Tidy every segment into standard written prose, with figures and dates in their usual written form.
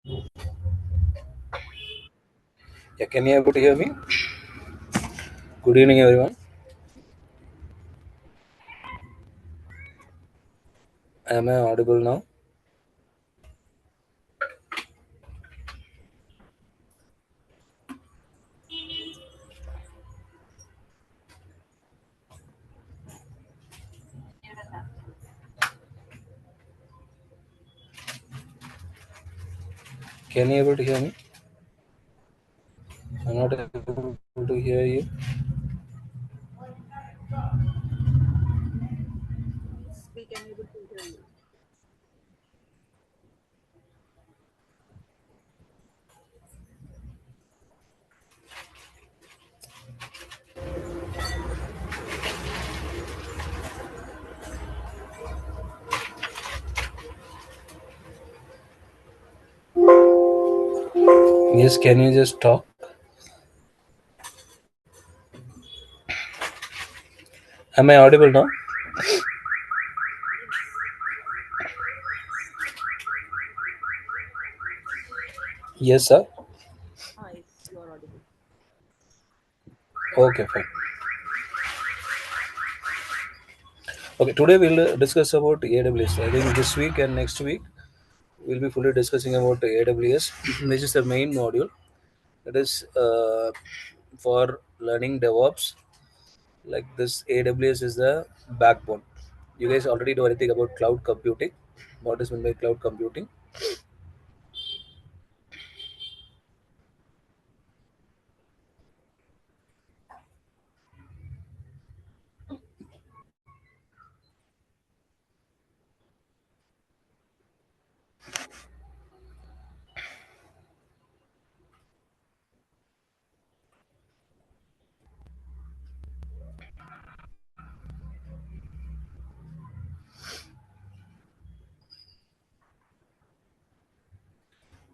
Yeah, can you able to hear me? Good evening, everyone. Am I audible now? Can you able to hear me? I'm not able to hear you. We can able to hear you. Yes, can you just talk? Am I audible now? Yes, sir. Yes, you are audible. Okay, fine. Okay, today we'll discuss about AWS. I think this week and next week we'll be fully discussing about AWS, which is the main module. It is for learning DevOps. Like this, AWS is the backbone. You guys already know anything about cloud computing? What is meant by cloud computing?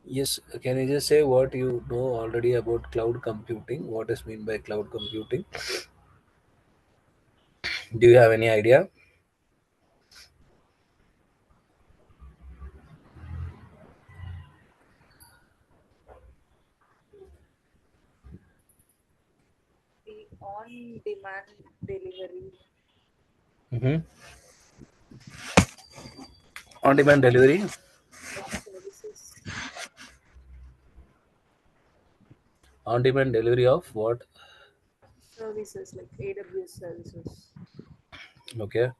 Yes, can you just say what you know already about cloud computing? What is meant by cloud computing? Do you have any idea? The on-demand delivery Mm-hmm. On-demand delivery. of services, On-demand delivery of what? services like AWS services. Okay.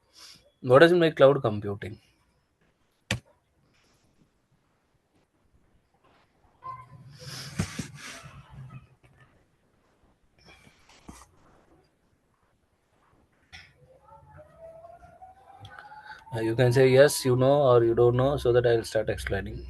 What is meant by cloud computing? You can say yes, you know, or you don't know, so that I'll start explaining.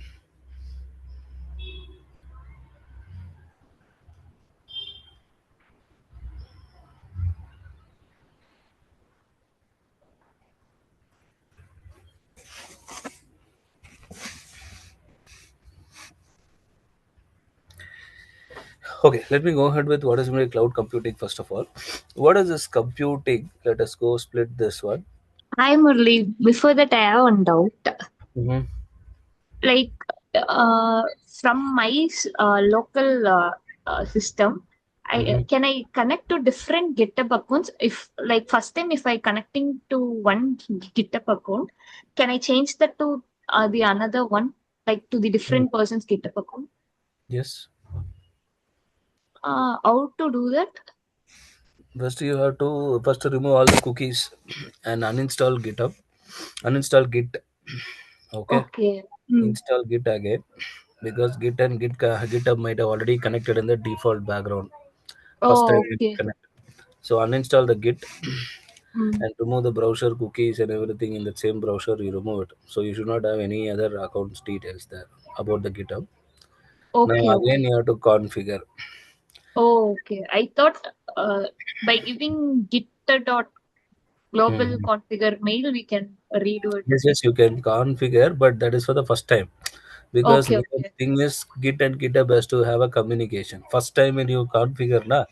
Okay, let me go ahead with what is meant by cloud computing first of all. What is this computing? Let us go split this one. Hi Murli, before that I have one doubt. Mm-hmm. Like from my local system, Mm-hmm. can I connect to different GitHub accounts? If like first time if I connecting to one GitHub account, can I change that to the another one, like to the different person's GitHub account? Yes. How to do that? First, you have to first remove all the cookies and uninstall GitHub. Uninstall Git. Okay. Okay. Hmm. Install Git again because Git and GitHub might have already connected in the default background. First time Oh, you okay. connect. So uninstall the Git Hmm. and remove the browser cookies and everything in the same browser. You remove it. So you should not have any other accounts details there about the GitHub. Now Okay, again okay. you have to configure. Oh, okay. I thought by giving git dot global Mhm. configure mail, we can redo it. Yes, yes, you can configure, but that is for the first time. Because Okay, main okay. thing is Git and GitHub has to have a communication. First time when you configure, na,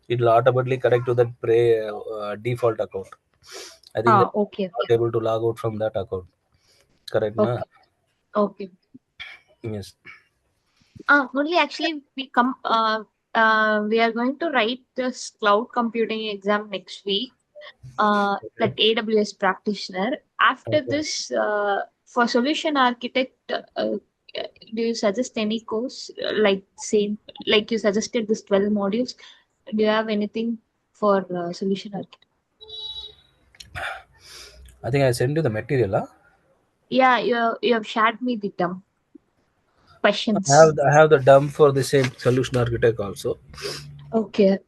it will automatically connect to that default account. I think that Okay, not okay. able to log out from that account. Correct, na? Okay, okay. Yes. Only actually we are going to write this cloud computing exam next week. Okay. That AWS practitioner. After Okay. this, for solution architect, do you suggest any course like same like you suggested this 12 modules? Do you have anything for solution architect? I think I sent you the material. Huh? Yeah, you have shared me the dumb I questions. have the dump for the same solution architect also. Okay.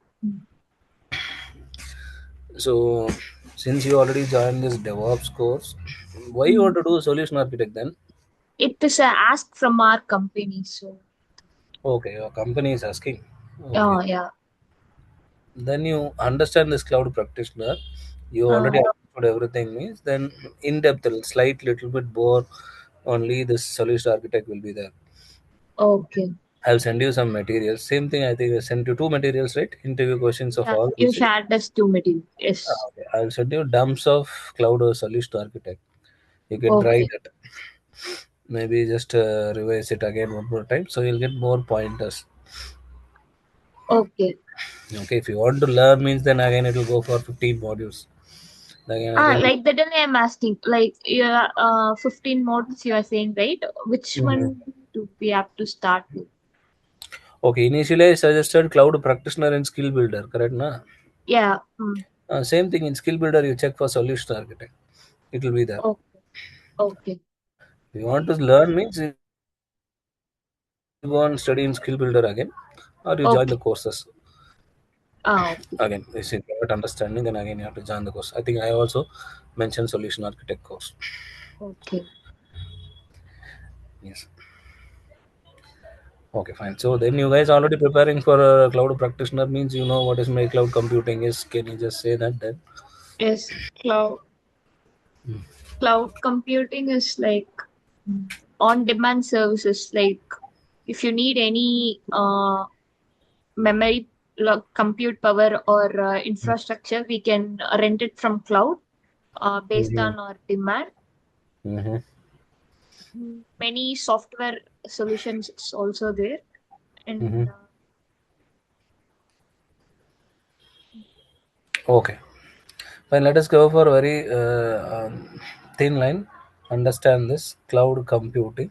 So since you already joined this DevOps course, why you Mm. want to do solution architect then? It is a ask from our company, so Okay, your company is asking. Okay. yeah. Then you understand this cloud practitioner. You Uh, already understood everything means then in depth, slight little bit more only this solution architect will be there. okay. I'll send you some materials. Same thing, I think I sent you two materials, right? Interview questions of Yeah, all you these things. shared us two material. Yes. Okay. I'll send you dumps of cloud or solution architect. You can try Okay. that. Maybe just revise it again one more time, so you'll get more pointers. Okay. Okay, if you want to learn means then again it will go for 15 modules. Again. Like that only I'm asking. Like yeah, 15 models you are saying, right? Which Mhm. one do we have to start with? Okay, initially I suggested cloud practitioner and skill builder, correct? Na? Yeah. Same thing in skill builder, you check for solution architect. It will be there. Okay. Okay. If you want to learn means you go and study in skill builder again, or you join the Okay. courses Okay. again. If you not understanding, then again you have to join the course. I think I also mentioned solution architect course. Okay. Yes. Okay, fine. So then you guys already preparing for a cloud practitioner means you know what is my cloud computing is. Can you just say that then? Yes. Cloud computing is like on-demand services. Like if you need any memory, compute power or infrastructure, we can rent it from cloud based Mm-hmm. on our demand. Mm-hmm. Many software solutions is also there, Mm-hmm. and Okay. Fine. Let us go for a very thin line. Understand this cloud computing.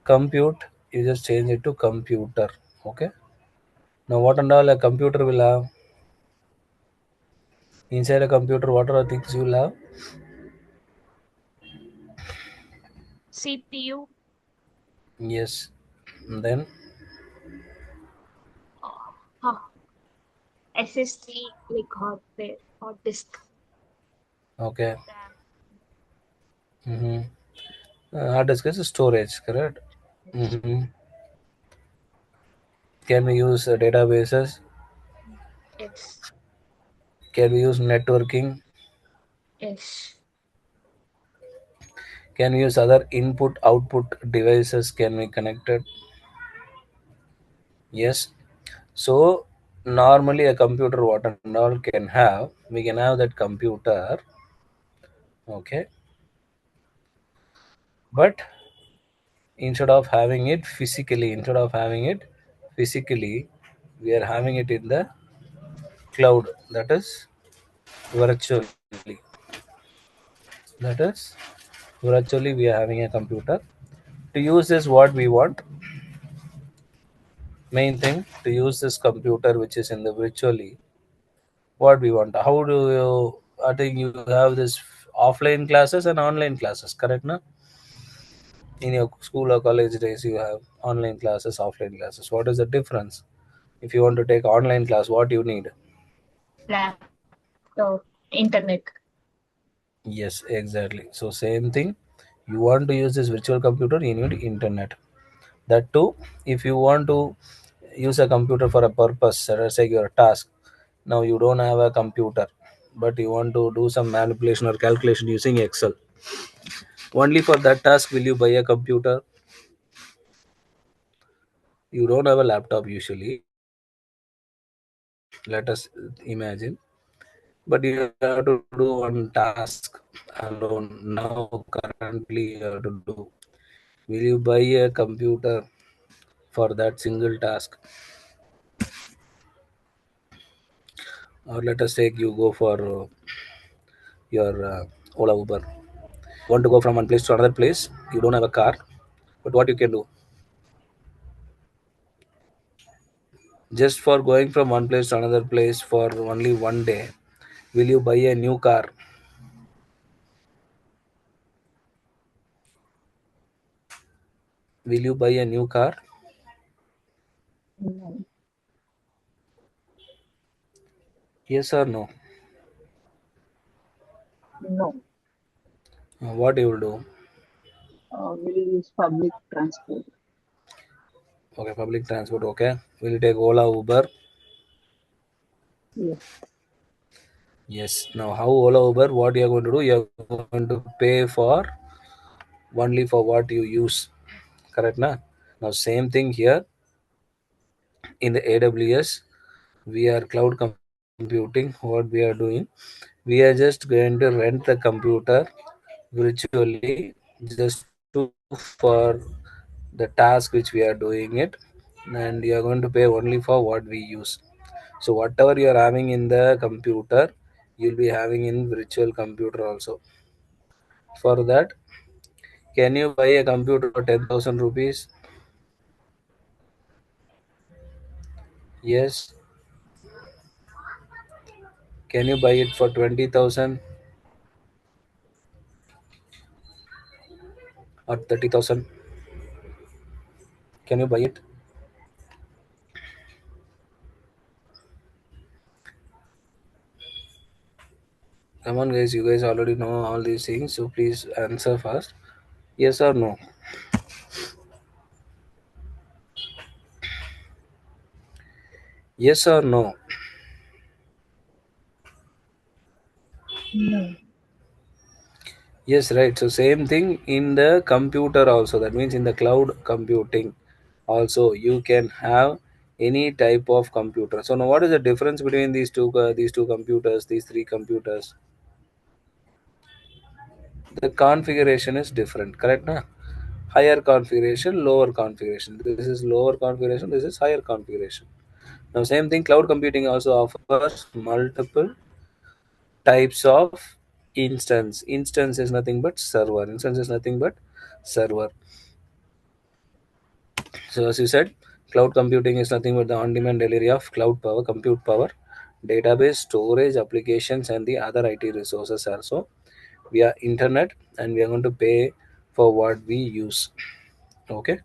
Compute, you just change it to computer. Okay. Now, what and all a computer will have inside a computer? What are the things you will have? CPU, Yes. Then, uh, SSD, like hard disk, okay. RAM. Mm-hmm. Hard disk is storage, correct? Yes. Mm-hmm. Can we use databases? Yes. Can we use networking? Yes. Can we use other input output devices? Can we connect it? Yes. So normally a computer what and all can have, we can have that computer, okay, but instead of having it physically, we are having it in the cloud. That is virtually. That is virtually we are having a computer. To use this what we want, main thing to use this computer which is in the virtually what we want. How do you? I think you have this offline classes and online classes, correct? Na? In your school or college days, you have online classes, offline classes. What is the difference? If you want to take online class, what you need? Laptop, internet. Yes, exactly. So same thing. You want to use this virtual computer, you need internet. That too, if you want to use a computer for a purpose, let's say your task. Now you don't have a computer, but you want to do some manipulation or calculation using Excel. Only for that task will you buy a computer. You don't have a laptop usually. Let us imagine, but you have to do one task alone. Now currently you have to do. Will you buy a computer for that single task. Or let us take you go for your Ola Uber. Want to go from one place to another place? You don't have a car, but what you can do? Just for going from one place to another place for only one day, will you buy a new car? Will you buy a new car? No. Yes or no? No. What you will do? We'll use public transport. Okay, public transport. Okay, will you take Ola, Uber? Yes. Yes. Now, how Ola, Uber? What you are going to do? You are going to pay for only for what you use. Correct, na? Now, same thing here in the AWS. We are cloud computing. What we are doing? We are just going to rent the computer virtually just to for the task which we are doing it, and you are going to pay only for what we use. So whatever you are having in the computer, you'll be having in virtual computer also. For that, can you buy a computer for 10,000 rupees? Yes. Can you buy it for 20,000 or 30,000? Can you buy it? Come on, guys. You guys already know all these things, so please answer first. Yes or no? Yes or no? No. Yes, right. So same thing in the computer also. That means in the cloud computing also you can have any type of computer. So now what is the difference between these two computers, these three computers? The configuration is different, correct? Na? Higher configuration, lower configuration. This is lower configuration, this is higher configuration. Now same thing cloud computing also offers multiple types of instance. Instance is nothing but server. Instance is nothing but server. So as you said, cloud computing is nothing but the on-demand delivery of cloud power, compute power, database, storage, applications, and the other IT resources also via internet, and we are going to pay for what we use. Okay.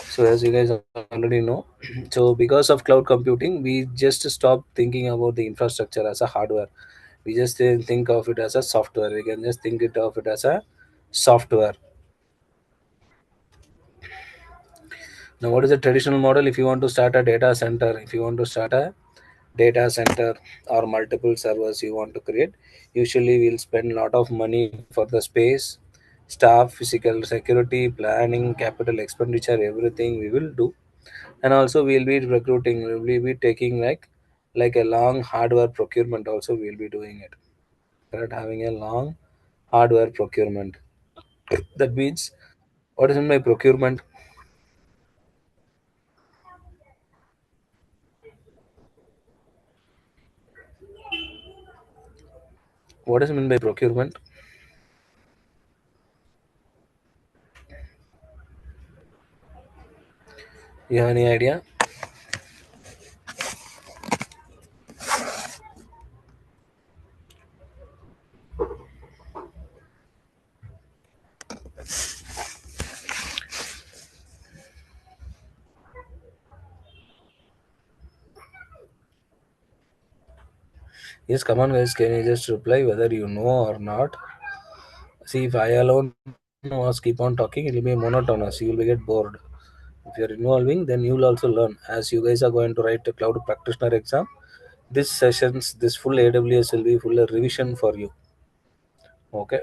So as you guys already know, so because of cloud computing, we just stop thinking about the infrastructure as a hardware. We just think of it as a software. We can just think it of it as a software. Now, what is the traditional model? If you want to start a data center, if you want to start a data center or multiple servers you want to create, usually we'll spend a lot of money for the space, staff, physical security, planning, capital expenditure, everything we will do. And also we'll be recruiting, we'll be taking like a long hardware procurement also we'll be doing it. Correct, having a long hardware procurement. That means what is in my procurement? What is mean by procurement? You have any idea? Yes, come on, guys. Can you just reply whether you know or not? See, if I alone was keep on talking, it will be monotonous. You will get bored. If you are involving, then you will also learn. As you guys are going to write the cloud practitioner exam, this sessions, this full AWS will be full revision for you. Okay,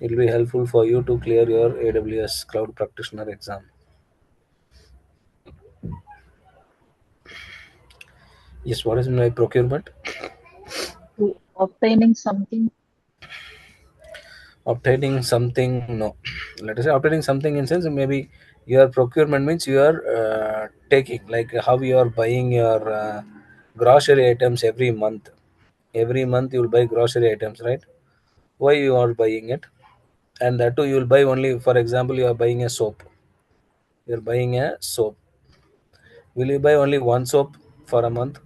it will be helpful for you to clear your AWS cloud practitioner exam. Yes, what is my procurement? To obtaining something. Obtaining something, no. let us say obtaining something in sense maybe your procurement means you are taking, like how you are buying your grocery items every month. Every month you will buy grocery items, right? Why you are buying it? And that too you will buy only, for example, you are buying a soap. You are buying a soap. Will you buy only one soap for a month?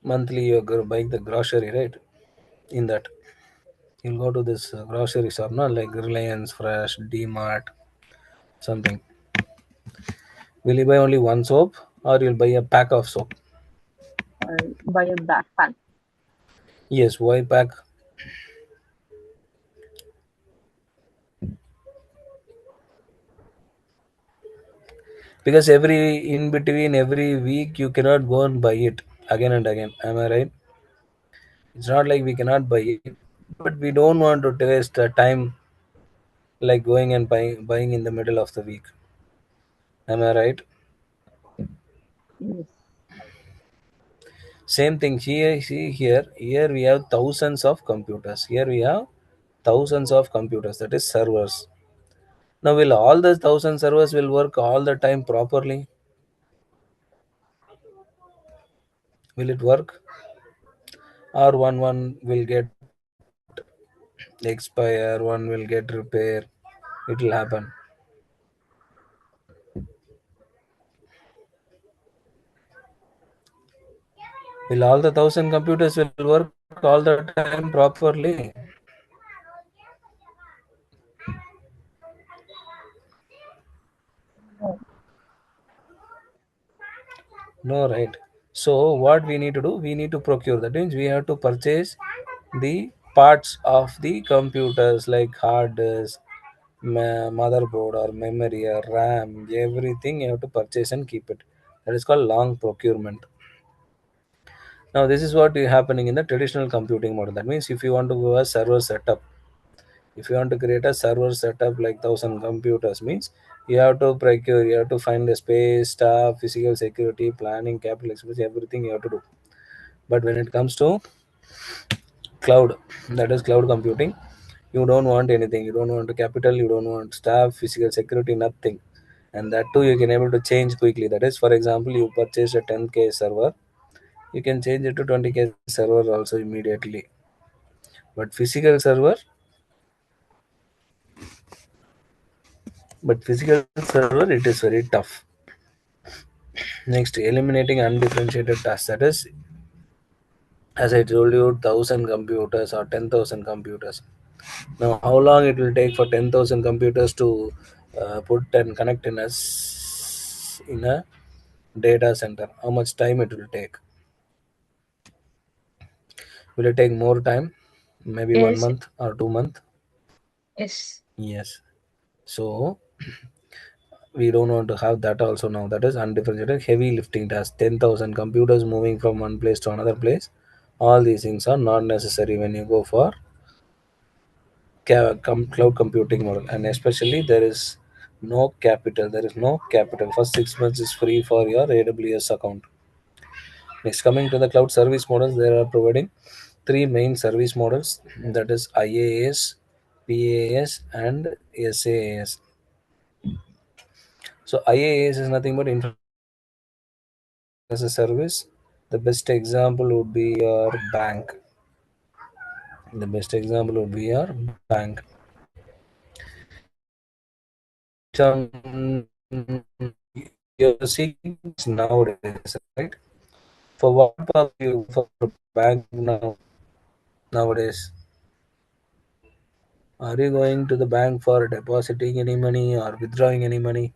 Monthly you are buying the grocery, right? In that you'll go to this grocery shop, not like Reliance Fresh, D-Mart, something. Will you buy only one soap or you'll buy a pack of soap? Or buy a backpack. Yes, why pack? Because every in between every week you cannot go and buy it again and again. Am I right? It's not like we cannot buy it, but we don't want to waste time like going and buying in the middle of the week. Am I right? Yes. Same thing here. See here. Here we have thousands of computers. Here we have thousands of computers. That is servers. Now, will all the thousand servers will work all the time properly? Will it work? Or one will get expire, one will get repair. It will happen. Will all the thousand computers will work all the time properly? No. No, right? So what we need to do? We need to procure. That means we have to purchase the parts of the computers like hard disk, motherboard or memory or RAM. Everything you have to purchase and keep it. That is called long procurement. Now this is what is happening in the traditional computing model. That means if you want to go a server setup, if you want to create a server setup like thousand computers means you have to procure, you have to find the space, staff, physical security, planning, capital expense, everything you have to do. But when it comes to cloud, that is cloud computing, you don't want anything. You don't want capital, you don't want staff, physical security, nothing. And that too you can able to change quickly. That is, for example, you purchase a 10K server, you can change it to 20K server also immediately. But physical server it is very tough. Next, eliminating undifferentiated tasks. That is, as I told you, 1,000 computers or 10,000 computers. Now, how long it will take for 10,000 computers to put and connect in a data center? How much time it will take? Will it take more time? Maybe one Yes. month or 2 months. Yes. Yes. So we don't want to have that also now. That is undifferentiated heavy lifting task. 10,000 computers moving from one place to another place. All these things are not necessary when you go for cloud computing model, and especially there is no capital. First 6 months is free for your AWS account. Next, coming to the cloud service models, they are providing three main service models, that is IaaS, PaaS and SaaS. So IaaS is nothing but as a service. The best example would be your bank. The best example would be your bank. Some you're seeing nowadays, right? For what purpose you for bank nowadays? Are you going to the bank for depositing any money or withdrawing any money?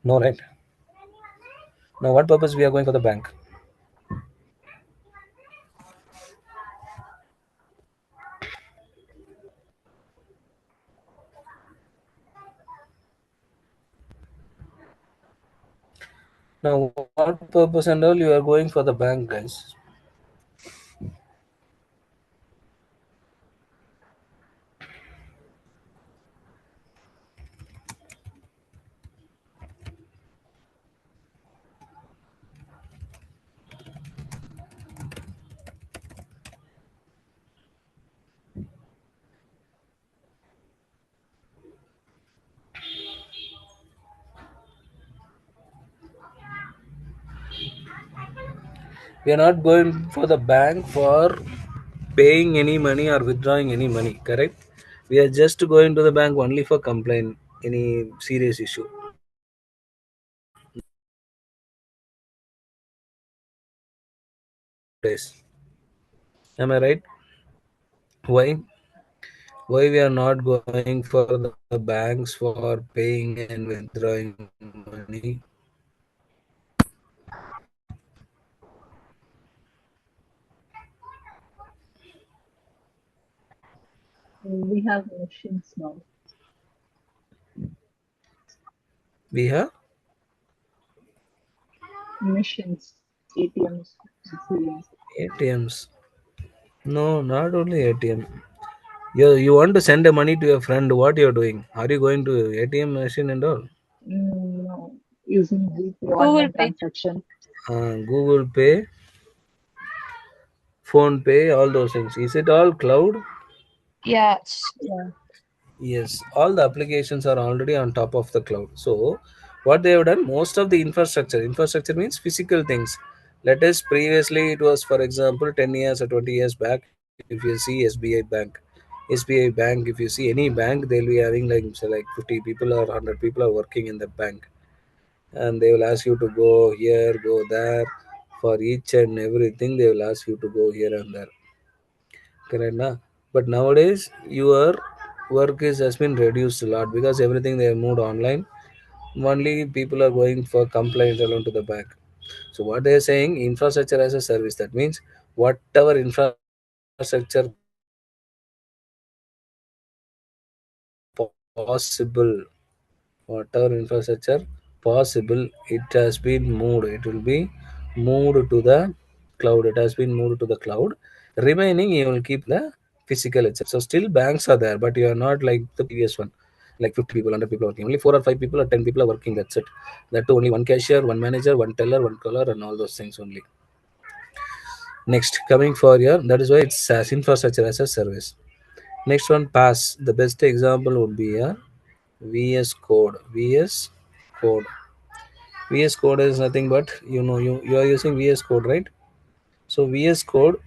No, right? Now, what purpose we are going for the bank? Now, what purpose and all you are going for the bank, guys? We are not going for the bank for paying any money or withdrawing any money, correct? We are just going to the bank only for complaint any serious issue nowadays. Am I right? Why? Why we are not going for the banks for paying and withdrawing money? We have machines now. We have Machines, ATMs, machines. ATMs. No, not only ATM. You want to send the money to your friend, what you're doing? Are you going to ATM machine and all? No, using GPay Google online Pay. transaction. Google Pay, Phone Pay, all those things. Is it all cloud? Yes. Yeah. Yes, all the applications are already on top of the cloud. So, what they have done, most of the infrastructure means physical things. Let us previously, it was for example 10 years or 20 years back. If you see SBI Bank, if you see any bank, they'll be having like say like 50 people or 100 people are working in the bank, and they will ask you to go here, go there. For each and everything, they will ask you to go here and there. Correct, na? But nowadays, your work is has been reduced a lot because everything they have moved online. Only people are going for complaints alone to the bank. So what they are saying, infrastructure as a service. That means whatever infrastructure possible, whatever infrastructure possible, it has been moved. It will be moved to the cloud. It has been moved to the cloud. Remaining, you will keep the physical itself. So still banks are there, but you are not like the previous one, like 50 people, 100 people working. Only 4 or 5 people or 10 people are working. That's it. That too, only one cashier, one manager, one teller, one caller, and all those things only. Next, coming for your, that is why it's as infrastructure as a service. Next one, pass. The best example would be a VS Code. Code. VS Code is nothing but you are using VS Code, right? So VS Code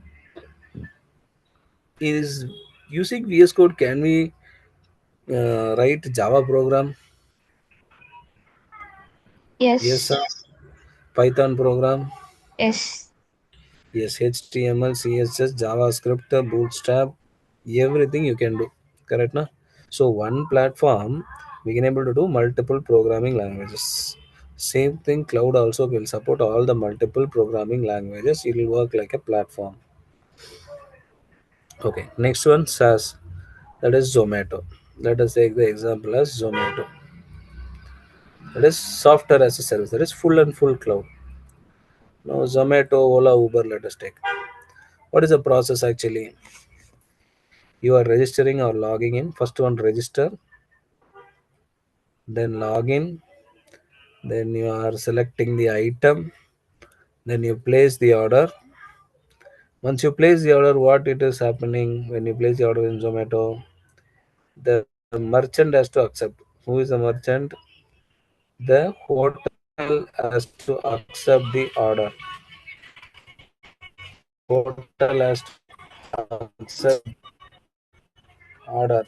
is using VS Code. Can we write Java program? Yes, Yes. sir. Python program? Yes. Yes. HTML, CSS, JavaScript, Bootstrap, everything you can do. Correct, na? So one platform we can able to do multiple programming languages. Same thing, cloud also will support all the multiple programming languages. It will work like a platform. Okay, next one, SaaS. That is Zomato. Let us take the example as Zomato. That is software as a service. That is full and full cloud. Now Zomato, Ola, Uber. Let us take. What is the process actually? You are registering or logging in. First one, register, then log in, then you are selecting the item, then you place the order. Once you place the order, what it is happening when you place the order in Zomato? The merchant has to accept. Who is the merchant? The hotel has to accept the order. Hotel has to accept order.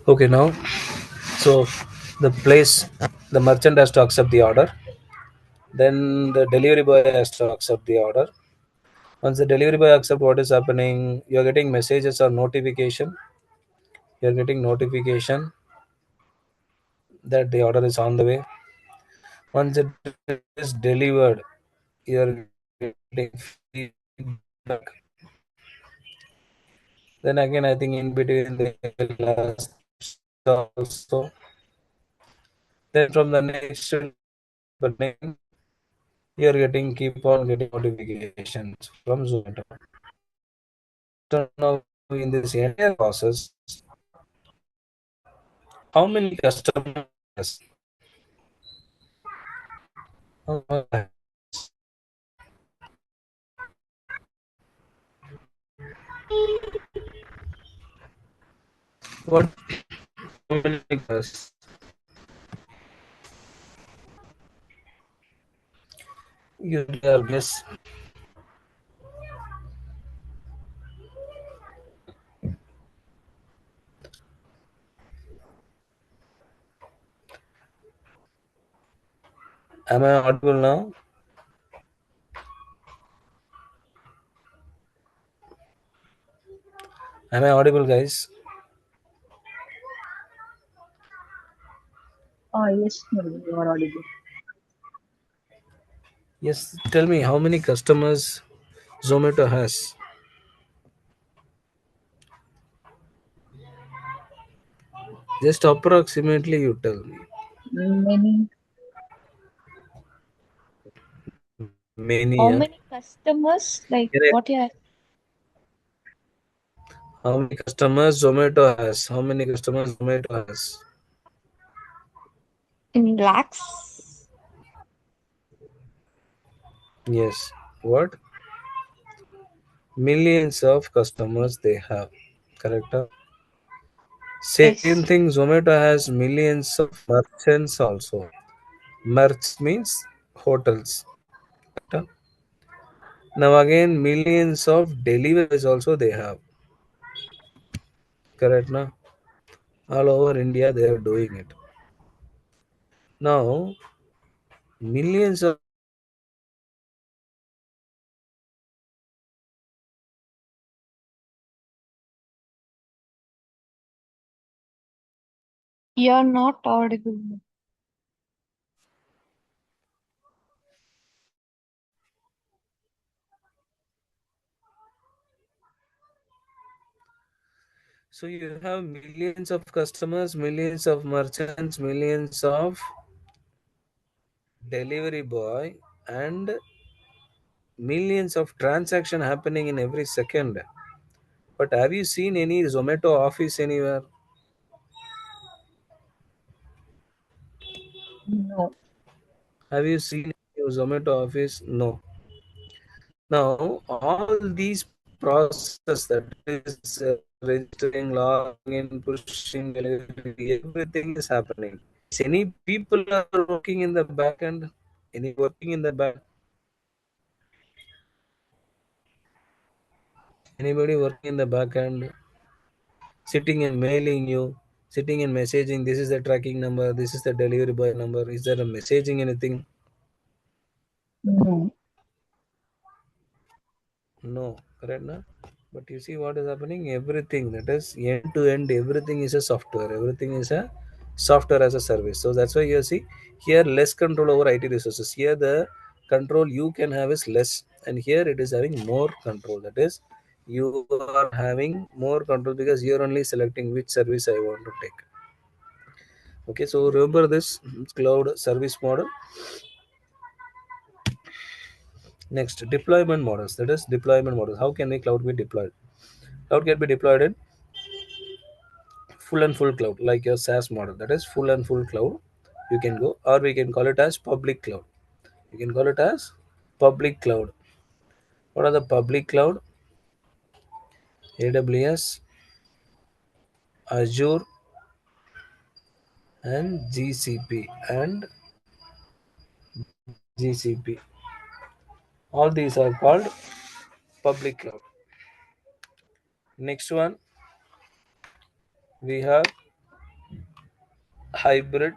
Okay, now, so the place, the merchant has to accept the order. Then the delivery boy has to accept the order. Once the delivery boy accept what is happening, you're getting messages or notification. You're getting notification that the order is on the way. Once it is delivered, you're getting feedback. Then again, I think in between the last also. Then from the next happening, you're getting keep on getting notifications from Zomato. So now in this entire process, how many customers? How what how many customers? You dare guess. Am I audible now? Am I audible, guys? Yes, Nuri, you are audible. Yes. Tell me how many customers Zomato has. Just approximately, you tell me. Many. Many. How many customers? Like what you How many customers Zomato has? How many customers Zomato has? in lakhs? Yes. What? Millions of customers they have. Correct? Huh? Same Yes. thing, Zomato has millions of merchants also. Merch means hotels. Correct? Huh? Now again, millions of deliveries also they have. Correct? Now all over India they are doing it. Now millions of You're not audible. so you have millions of customers, millions of merchants, millions of delivery boy, and millions of transaction happening in every second. But have you seen any Zomato office anywhere? No. Have you seen any Zomato office? No. Now all these process, that is registering, logging in, pushing delivery, everything is happening. Is any people are working in the back end? Any working in the back? Anybody working in the back end? Sitting and mailing you, sitting and messaging, this is the tracking number, this is the delivery boy number. Is there a messaging anything? No. No, correct, no? But you see what is happening? Everything that is end to end, everything is a software. Everything is a software as a service. So that's why you see here less control over IT resources. Here the control you can have is less, and here it is having more control. That is, you are having more control because you're only selecting which service I want to take. Okay, so remember this cloud service model. Next, deployment models. That is deployment models. How can a cloud be deployed? Cloud can be deployed in full and full cloud, like your SaaS model. That is full and full cloud. You can go, or we can call it as public cloud. You can call it as public cloud. What are the public cloud? AWS, Azure, and GCP and GCP. All these are called public cloud. Next one we have hybrid,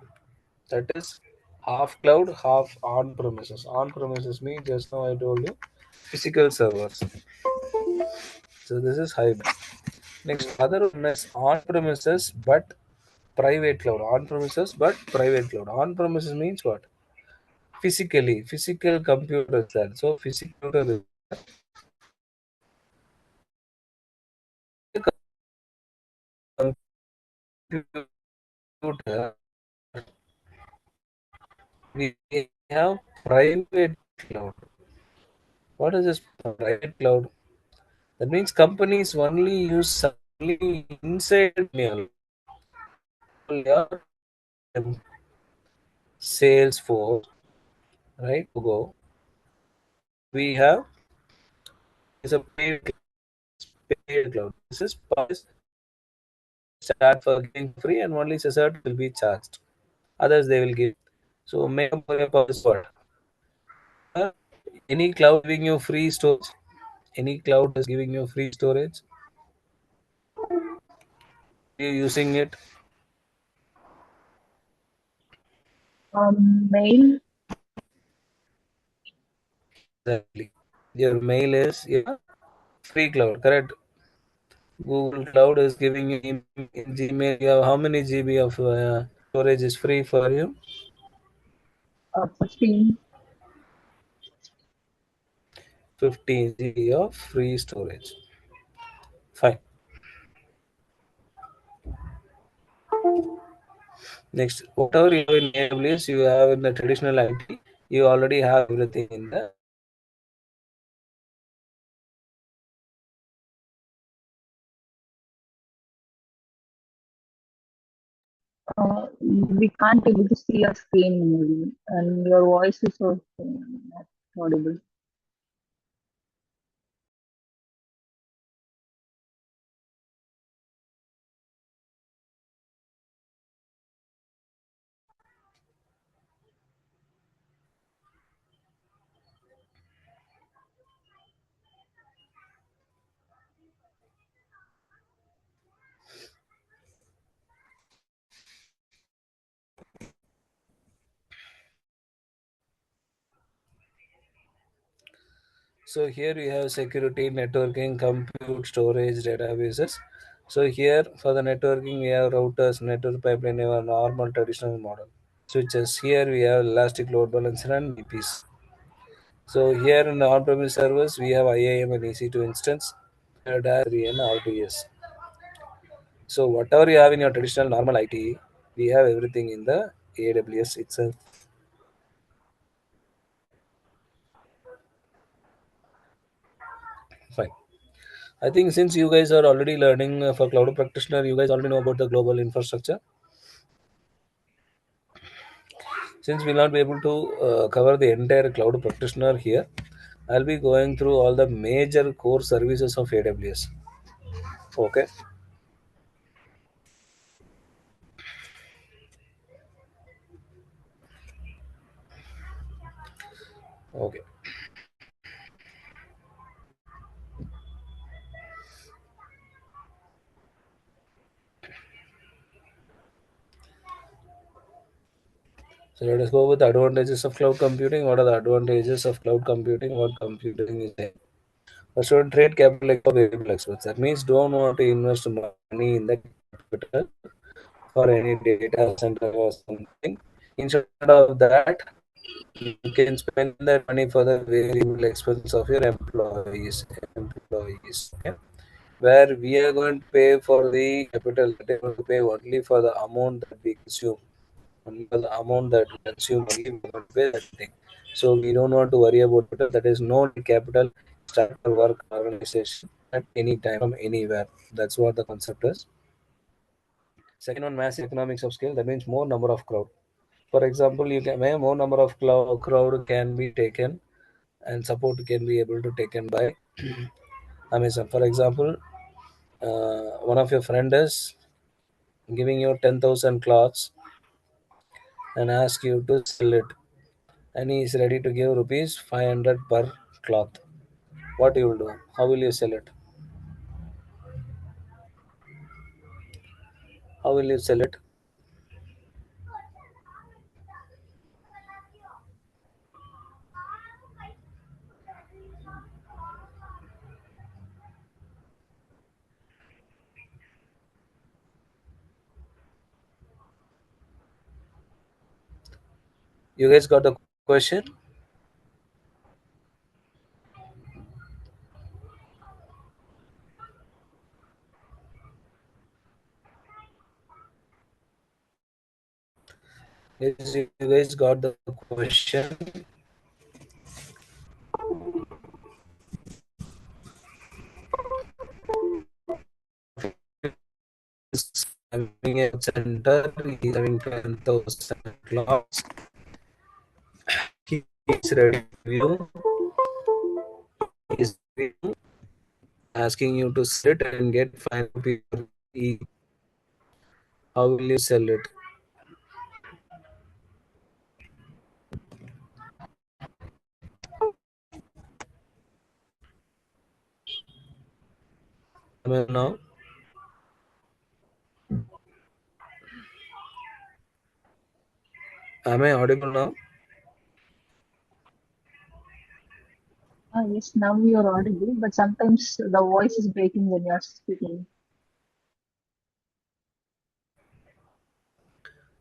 that is half cloud, half on premises. On premises means just now I told you physical servers. So this is hybrid. Next, other one is on premises but private cloud. On premises but private cloud. On premises means what? Physically, physical computer is there. So physical computer is computer. We have private cloud. What is this private cloud? That means companies only use only inside mail. Your Salesforce, right? To go. We have is a paid cloud. This is start for giving free, and only certain will be charged. Others they will give. So make up for your purpose what? Uh, Any cloud giving you free storage? Any cloud is giving you free storage? You using it? Mail. Exactly. Your mail is free cloud, correct? Google Cloud is giving you in Gmail. You have how many GB of storage is free for you? 15. 15 GB of free storage. Fine. Next, whatever you have in AWS, you have in the traditional IT, you already have everything in the We can't able to see your screen movie, and your voice is also not audible. so here we have security, networking, compute, storage, databases. So here for the networking, we have routers, network pipeline, we have a normal traditional model. Switches. Here we have elastic load balancer and VPs. So here in the on-premise servers, we have IAM and EC2 instance, DAS3 and RDS. So whatever you have in your traditional normal IT, we have everything in the AWS itself. Fine. I think since you guys are already learning for cloud practitioner, you guys already know about the global infrastructure. Since we'll not be able to cover the entire cloud practitioner here, I'll be going through all the major core services of AWS. Okay. Okay. So let us go with the advantages of cloud computing. What are the advantages of cloud computing? What computing is there? First one, trade capital like variable experts. That means don't want to invest money in the capital for any data center or something. Instead of that, you can spend that money for the variable expense of your employees. Okay? Where we are going to pay for the capital, they are going to pay only for the amount that we consume. Only for the amount that we consume, only we are going to pay that thing. So we don't want to worry about capital. That is no capital start to work organization at any time from anywhere. That's what the concept is. Second one, massive economics of scale. That means more number of crowd. For example, you can more number of crowd can be taken and support can be able to taken by Amazon. For example, one of your friend is giving you 10,000 cloths and ask you to sell it, and he is ready to give rupees 500 per cloth. What you will do? How will you sell it? How will you sell it? You guys got the question? Yes, you guys got the question? Is having a center, he's having 10,000 clocks. He is ready to you. He's asking you to sell it and get 5 rupees each. How will you sell it? Am I now? Am I audible now? Yes, now you are audible, but sometimes the voice is breaking when you are speaking.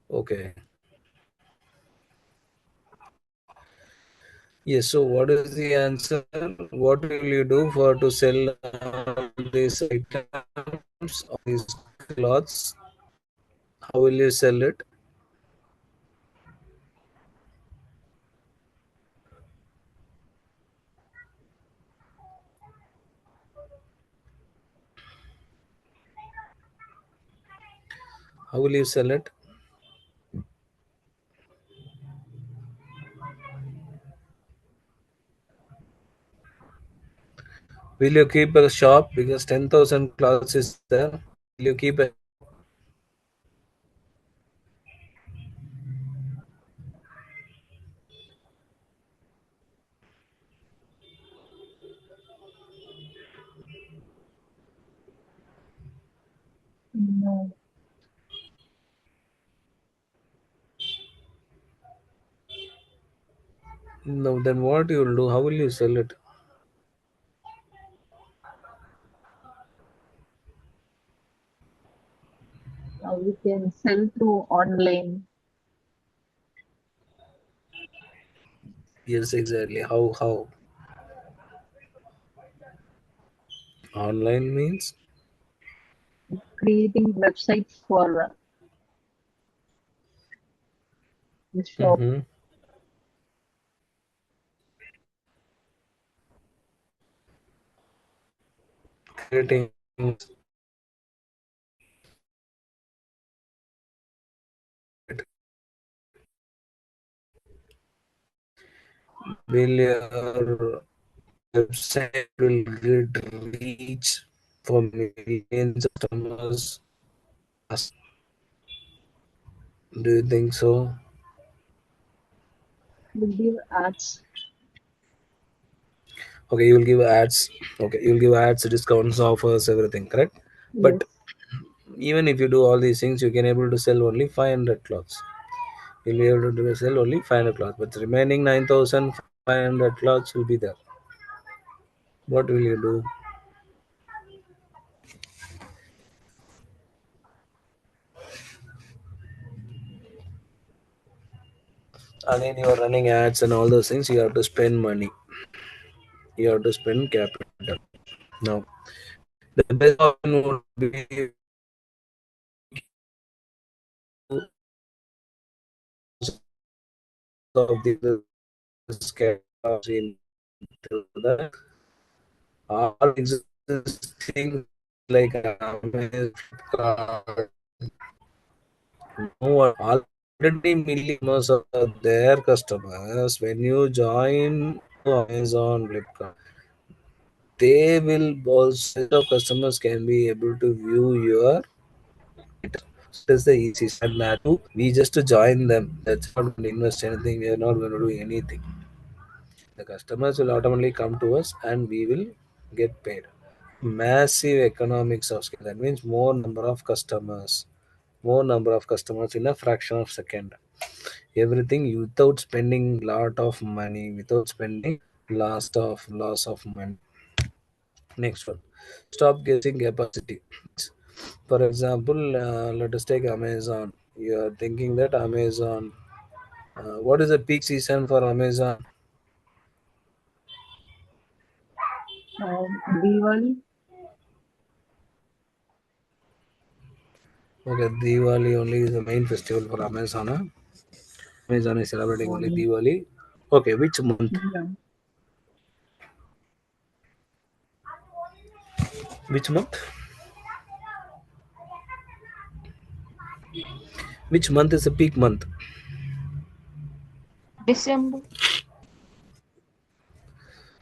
Okay. Yes. So, what is the answer? What will you do for to sell these items or these clothes? How will you sell it? How will you sell it? Will you keep a shop because 10,000 clothes is there? Will you keep a No, no? Then what you will do? How will you sell it? we can sell through online. Yes, exactly. How? Online means? Creating websites for the shop. Mm-hmm. Creating. Will your website will get reach for millions of customers? Do you think so? We give ads. Okay, you will give ads. Okay, you will give ads, discounts, offers, everything, correct? But Yes, even if you do all these things, you can able to sell only 500 clothes. You'll be able to sell only 500 clothes, but the remaining 9,500 clothes will be there. What will you do? And then you are running ads and all those things. You have to spend money. You have to spend capital. Now, the best option would be of the scale into the all existing like Amazon, Flipkart, no one already millions of their customers. When you join Amazon, Flipkart, they will also set of customers can be able to view your. That's the easiest and that too. We just to join them. That's not going to invest anything. We are not going to do anything. The customers will automatically come to us and we will get paid. Massive economics of scale. That means more number of customers. More number of customers in a fraction of second. Everything without spending lot of money, without spending loss of money. Next one. Stop guessing capacity. For example, let us take Amazon. You are thinking that Amazon. What is the peak season for Amazon? Diwali. Okay, Diwali only is the main festival for Amazon. Huh? Amazon is celebrating only Um, Diwali. Okay, which month? yeah. Which month? Which month is the peak month? December.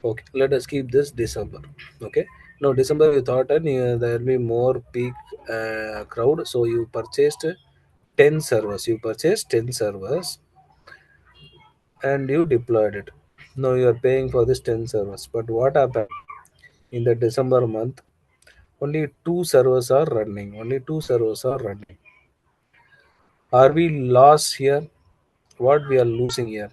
Okay, let us keep this December. Okay, now December you thought there will be more peak crowd, so you purchased 10 servers. You purchased 10 servers and you deployed it. Now you are paying for this 10 servers. But what happened in the December month? Only two servers are running. Only two servers are running. Are we lost here? What we are losing here?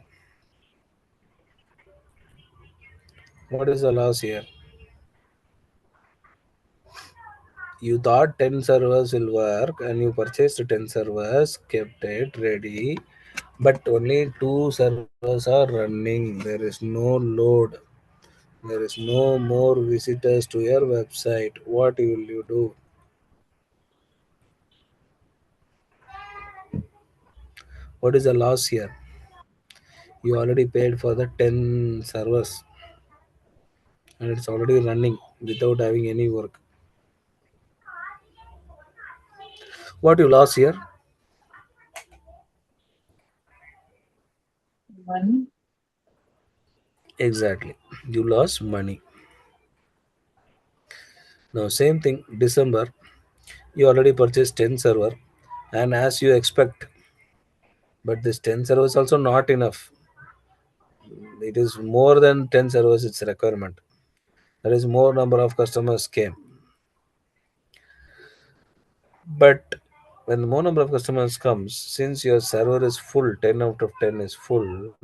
What is the loss here? You thought 10 servers will work and you purchased 10 servers, kept it ready, but only two servers are running. There is no load. There is no more visitors to your website. What will you do? What is the loss here? You already paid for the 10 servers and it's already running without having any work. What you lost here? Money. Exactly. You lost money. Now, same thing, December, you already purchased 10 server and as you expect, but this 10 servers also not enough. It is more than 10 servers, its requirement. There is more number of customers came. But when more number of customers comes, since your server is full, 10 out of 10 is full,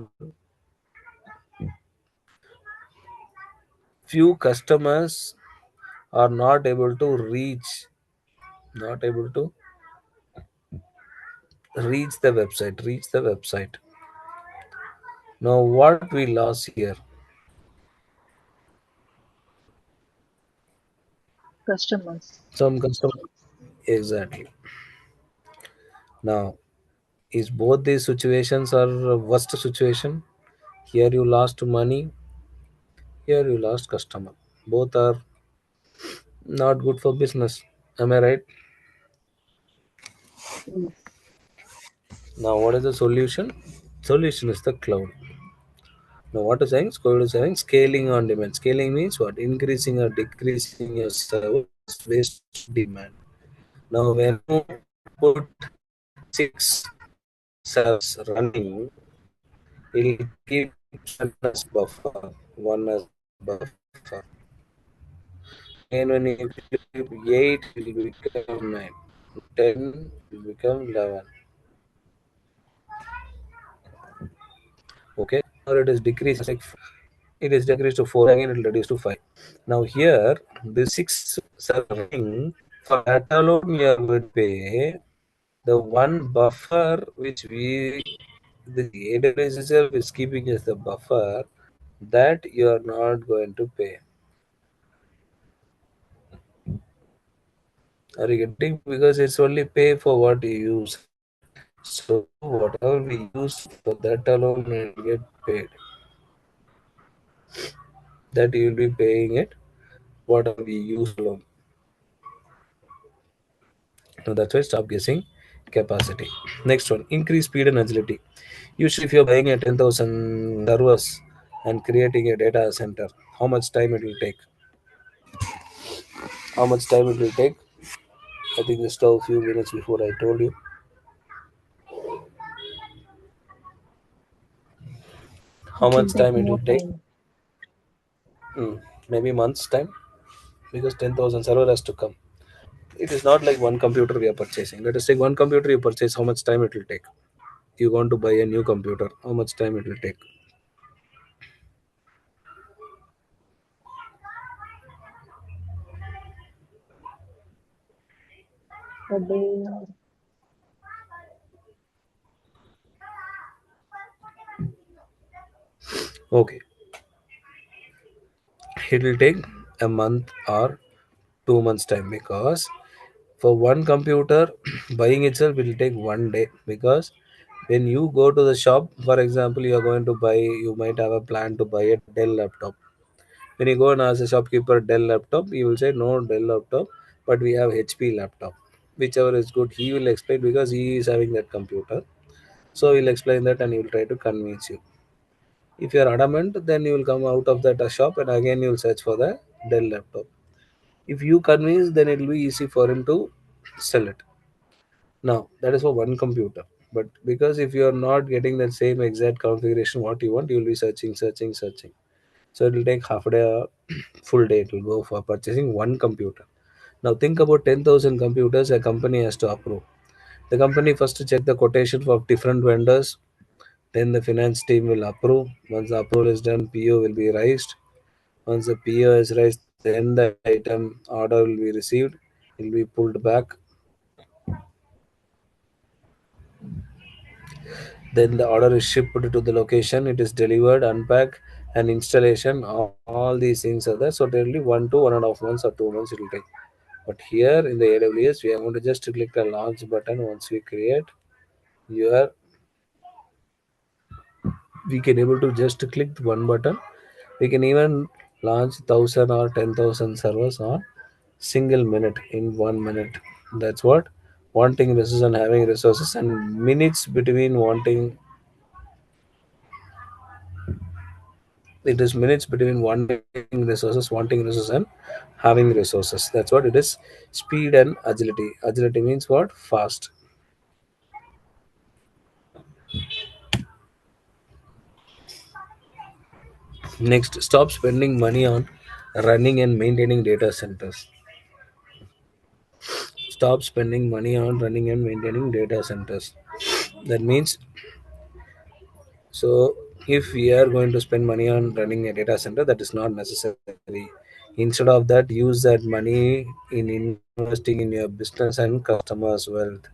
few customers are not able to reach the website. Now what we lost here? Customers. Some customer. Exactly. Now, is both these situations are worst situation? Here you lost money, here you lost customer. Both are not good for business. Am I right? Yes. Now, what is the solution? Solution is the cloud. Now, what is saying? Cloud is saying scaling on demand. Scaling means what? Increasing or decreasing your service based on demand. Now, when you put six servers running, it'll keep one as buffer, one as buffer. And when you keep 8, it will become 9. 10 will become 11. Okay, or it is decreased like it is decreased to 4 again, it will reduce to 5. Now here the 6 serving for that alone you are going to pay the one buffer which we the AWS itself is keeping as the buffer, that you are not going to pay. Are you getting? Because it's only pay for what you use. So whatever we use for that alone will get paid. That you will be paying it whatever we use alone. Now that's why stop guessing capacity. Next one, increase speed and agility. Usually if you're buying a 10,000 servers and creating a data center, how much time it will take? How much time it will take? I think just a few minutes before I told you. How It will much take time it more will take? time. Maybe months time, because 10,000 server has to come. It is not like one computer we are purchasing. Let us take one computer you purchase, how much time it will take? You want to buy a new computer, how much time it will take? A day. Okay, it will take a month or 2 months time, because for one computer buying itself will take one day. Because when you go to the shop, for example, you are going to buy, you might have a plan to buy a Dell laptop. When you go and ask the shopkeeper Dell laptop, he will say no Dell laptop, but we have HP laptop, whichever is good. He will explain because he is having that computer, so he'll explain that and he will try to convince you. If you are adamant, then you will come out of that shop and again you will search for the Dell laptop. If you convince, then it will be easy for him to sell it. Now that is for one computer. But because if you are not getting that same exact configuration what you want, you will be searching, searching, searching. So it will take half a day, full day. It will go for purchasing one computer. Now think about 10,000 computers a company has to approve. The company first check the quotation for different vendors. Then the finance team will approve. Once the approval is done, PO will be raised. Once the PO is raised, then the item order will be received. It will be pulled back. Then the order is shipped to the location. It is delivered, unpacked, and installation. All these things are there. So generally 1 to 1.5 months or 2 months it will take. But here in the AWS, we are going to just click the launch button. Once we create, your we can able to just click one button. We can even launch 1,000 or 10,000 servers on single minute, in 1 minute. That's what wanting resources and having resources, and minutes between wanting, it is minutes between wanting resources and having resources. That's what it is. Speed and agility. Agility means what? Fast. Next, stop spending money on running and maintaining data centers. Stop spending money on running and maintaining data centers. That means, so if we are going to spend money on running a data center, that is not necessary. Instead of that, use that money in investing in your business and customers' wealth.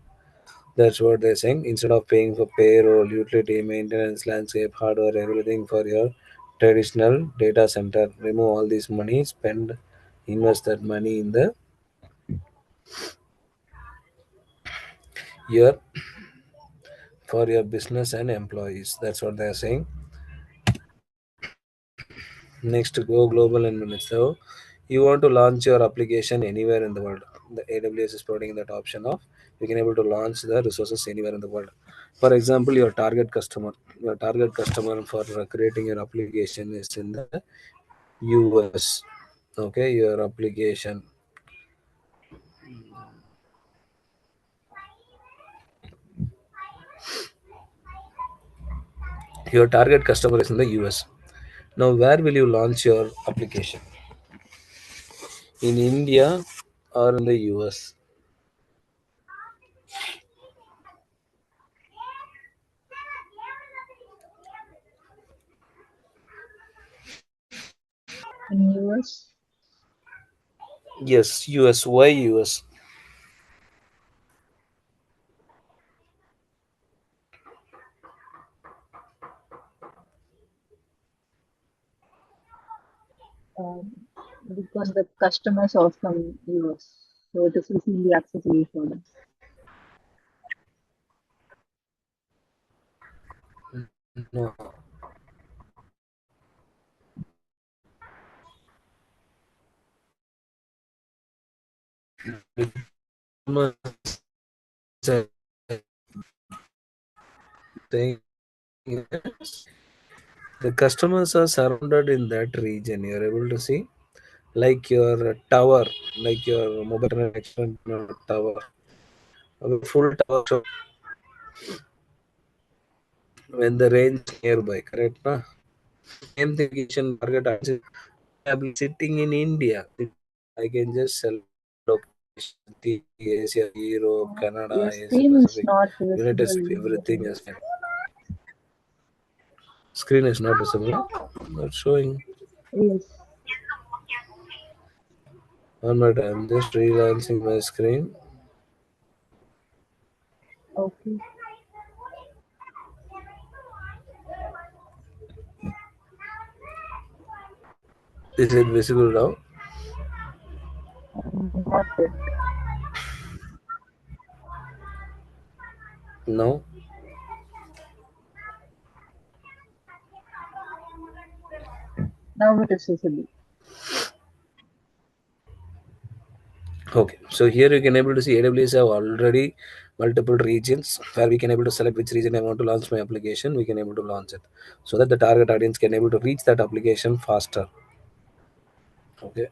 That's what they're saying. Instead of paying for payroll, utility, maintenance, landscape, hardware, everything for your traditional data center, remove all this money, spend, invest that money in the your for your business and employees. That's what they're saying. Next, go global in minutes. So you want to launch your application anywhere in the world. The AWS is providing that option of you can able to launch the resources anywhere in the world. For example, your target customer for creating your application is in the US. Okay, your application, your target customer is in the US. Now, where will you launch your application? In India or in the US? In US, Yes, US. Why US? um, because the customers are from US, so it is easily accessible for them. No, saying the customers are surrounded in that region. You're able to see, like your tower, like your mobile connection tower, a full tower show when the range is nearby, correct? Na? Same thing, kitchen market. I am sitting in India. I can just select location, Asia, Europe, Your Canada, Asia screen is Pacific, not United visible States, in the everything room. is fine. Screen is not visible. Not showing. Yes. One minute, I'm just relaunching my screen. Okay. Is it visible now? Not yet. No. Now it is visible. Okay, so here you can able to see AWS have already multiple regions where we can able to select which region I want to launch my application. We can able to launch it so that the target audience can able to reach that application faster. Okay,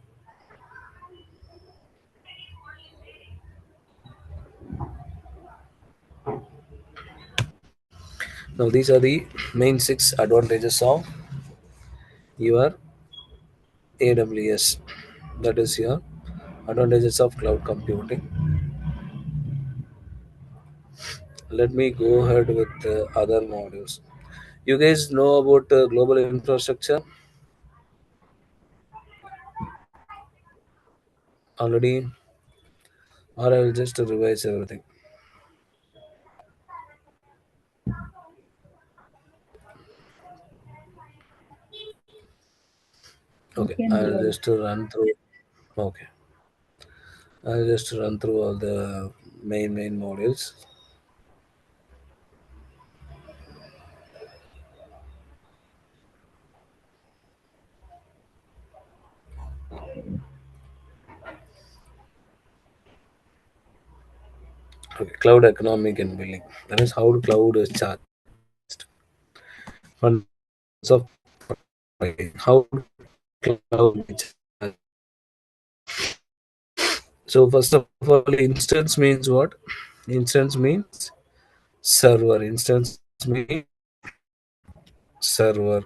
now these are the main six advantages of your AWS. That is your advantages of cloud computing. Let me go ahead with other modules. You guys know about global infrastructure already, or I will just revise everything. You Okay, can I'll revise. just run through. Okay, I'll just run through all the main modules. Okay, cloud economic and billing. That is how the cloud is charged. Funds of pricing. How cloud is charged. So first of all, instance means what? Instance means server. Instance means server.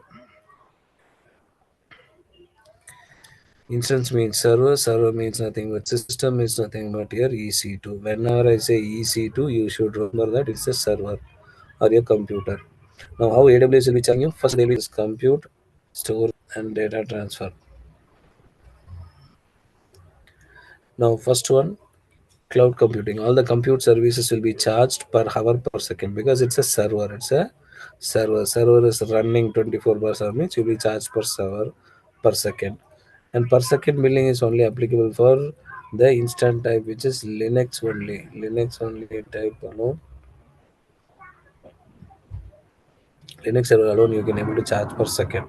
Instance means server. Server means nothing but system is nothing but your EC2. Whenever I say EC2, you should remember that it's a server or your computer. Now, how AWS will be charging you? First, they will compute, store, and data transfer. Now, first one, cloud computing. All the compute services will be charged per hour per second because it's a server. It's a server. Server is running 24 per 7 means you'll be charged per server per second. And per second billing is only applicable for the instant type, which is Linux only. Linux only type alone. Linux server alone you can able to charge per second.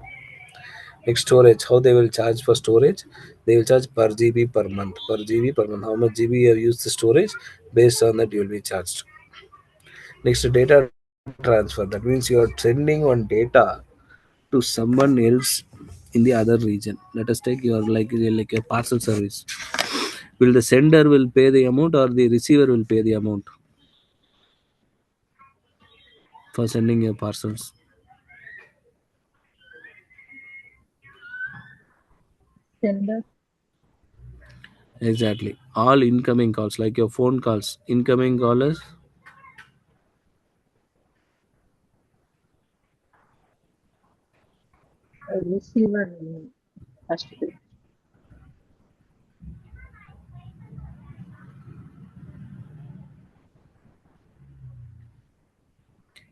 Next, storage. How they will charge for storage? They will charge per GB per month. Per GB per month. How much GB you have used the storage? Based on that, you will be charged. Next, data transfer. That means you are sending one data to someone else in the other region. Let us take your like a parcel service. Will the sender will pay the amount or the receiver will pay the amount for sending your parcels? Sender, Exactly. All incoming calls, like your phone calls, incoming callers. receiver has to be.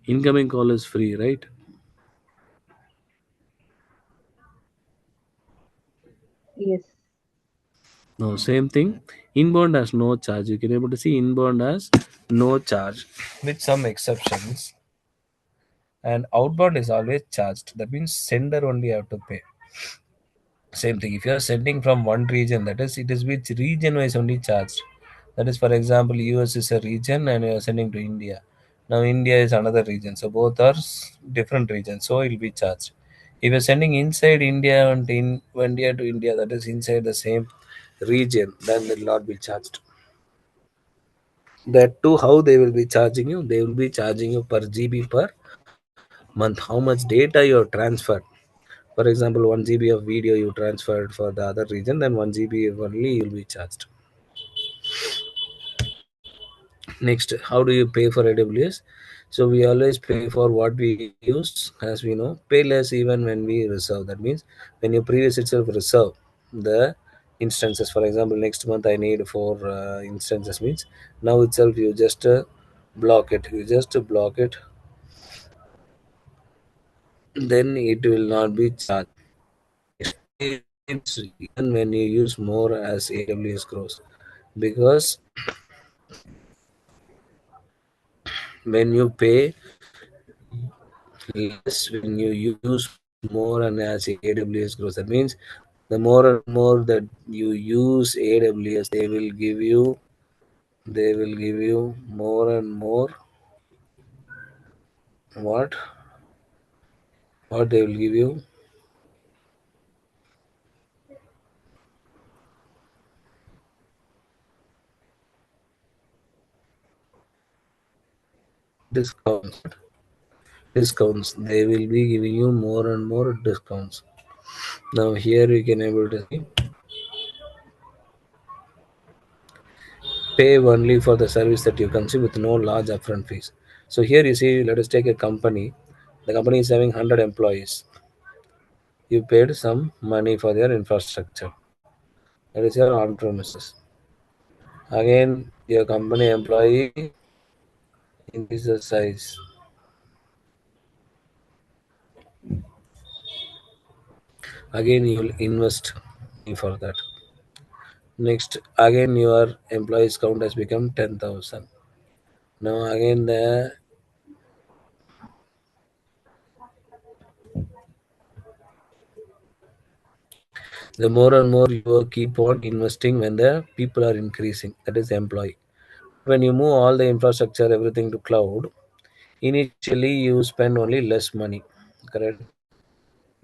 Incoming call is free, right? Yes. No, same thing. Inbound has no charge. You can able to see inbound has no charge, with some exceptions. And outbound is always charged. That means sender only have to pay. Same thing. If you are sending from one region, that is, it is which region wise only charged. That is, for example, US is a region and you are sending to India. Now India is another region, so both are different regions, so it will be charged. If you're sending inside India and in India to India, that is inside the same region, then it will not be charged. That too, how they will be charging you? They will be charging you per GB per month. How much data you have transferred? For example, 1 GB of video you transferred for the other region, then 1 GB only you will be charged. Next, how do you pay for AWS? So we always pay for what we use, as we know. Pay less even when we reserve. That means when you previous itself reserve the instances. For example, next month I need four instances. Means now itself you just block it. You just block it. Then it will not be charged. means even when you use more as AWS grows, because when you pay less, when you use more and as AWS grows, that means the more and more that you use AWS, they will give you more and more. What they will give you? Discounts. Discounts. They will be giving you more and more discounts. Now here you can able to see, pay only for the service that you consume with no large upfront fees. So here you see, let us take a company. The company is having 100 employees. You paid some money for their infrastructure. That is your on premises. Again, your company employee increases size. Again, you will invest for that. Next, again your employees count has become 10,000. Now again the more and more you keep on investing when the people are increasing. That is the employee. When you move all the infrastructure, everything to cloud, initially you spend only less money. Correct.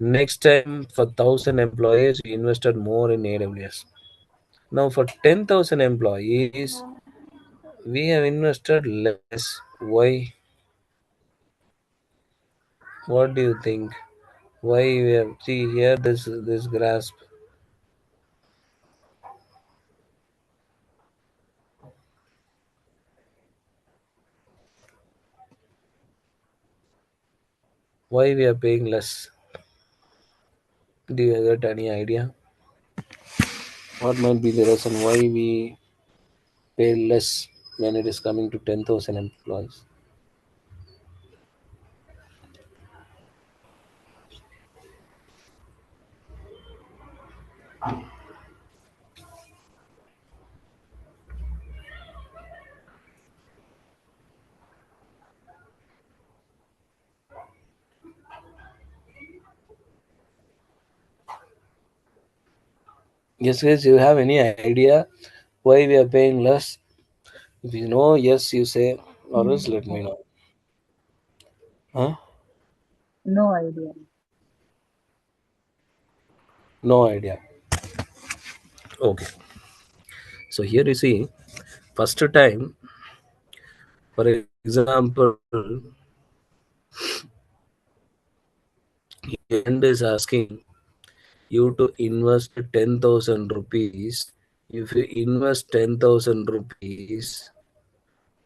Next time for 1,000 employees, you invested more in AWS. Now for 10,000 employees, we have invested less. Why? What do you think? Why we have see here this grasp? Why we are paying less? Do you get any idea? What might be the reason why we pay less when it is coming to 10,000 employees? Yes, guys, you have any idea why we are paying less? If you know, yes, you say, or else let me know. Huh? No idea. No idea. Okay. So here you see, first time, for example, end is asking you to invest 10,000 rupees. If you invest 10,000 rupees,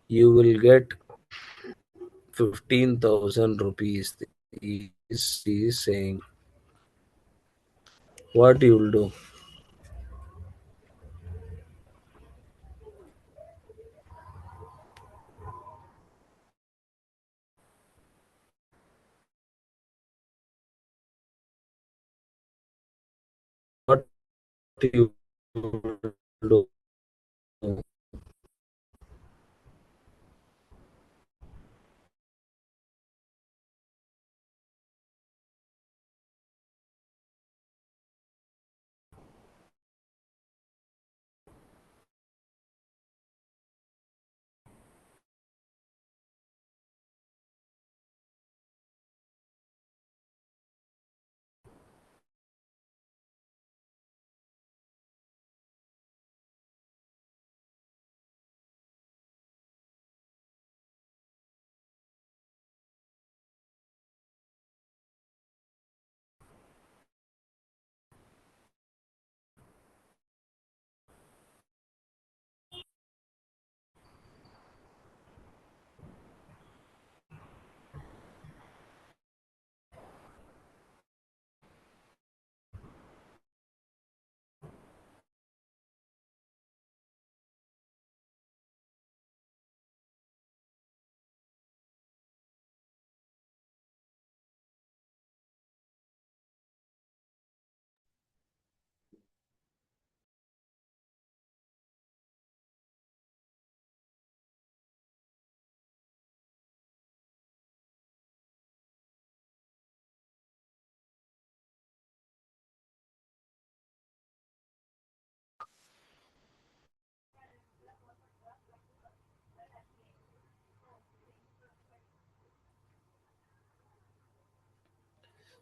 you will get 15,000 rupees. Is saying, what you will do? What you will do?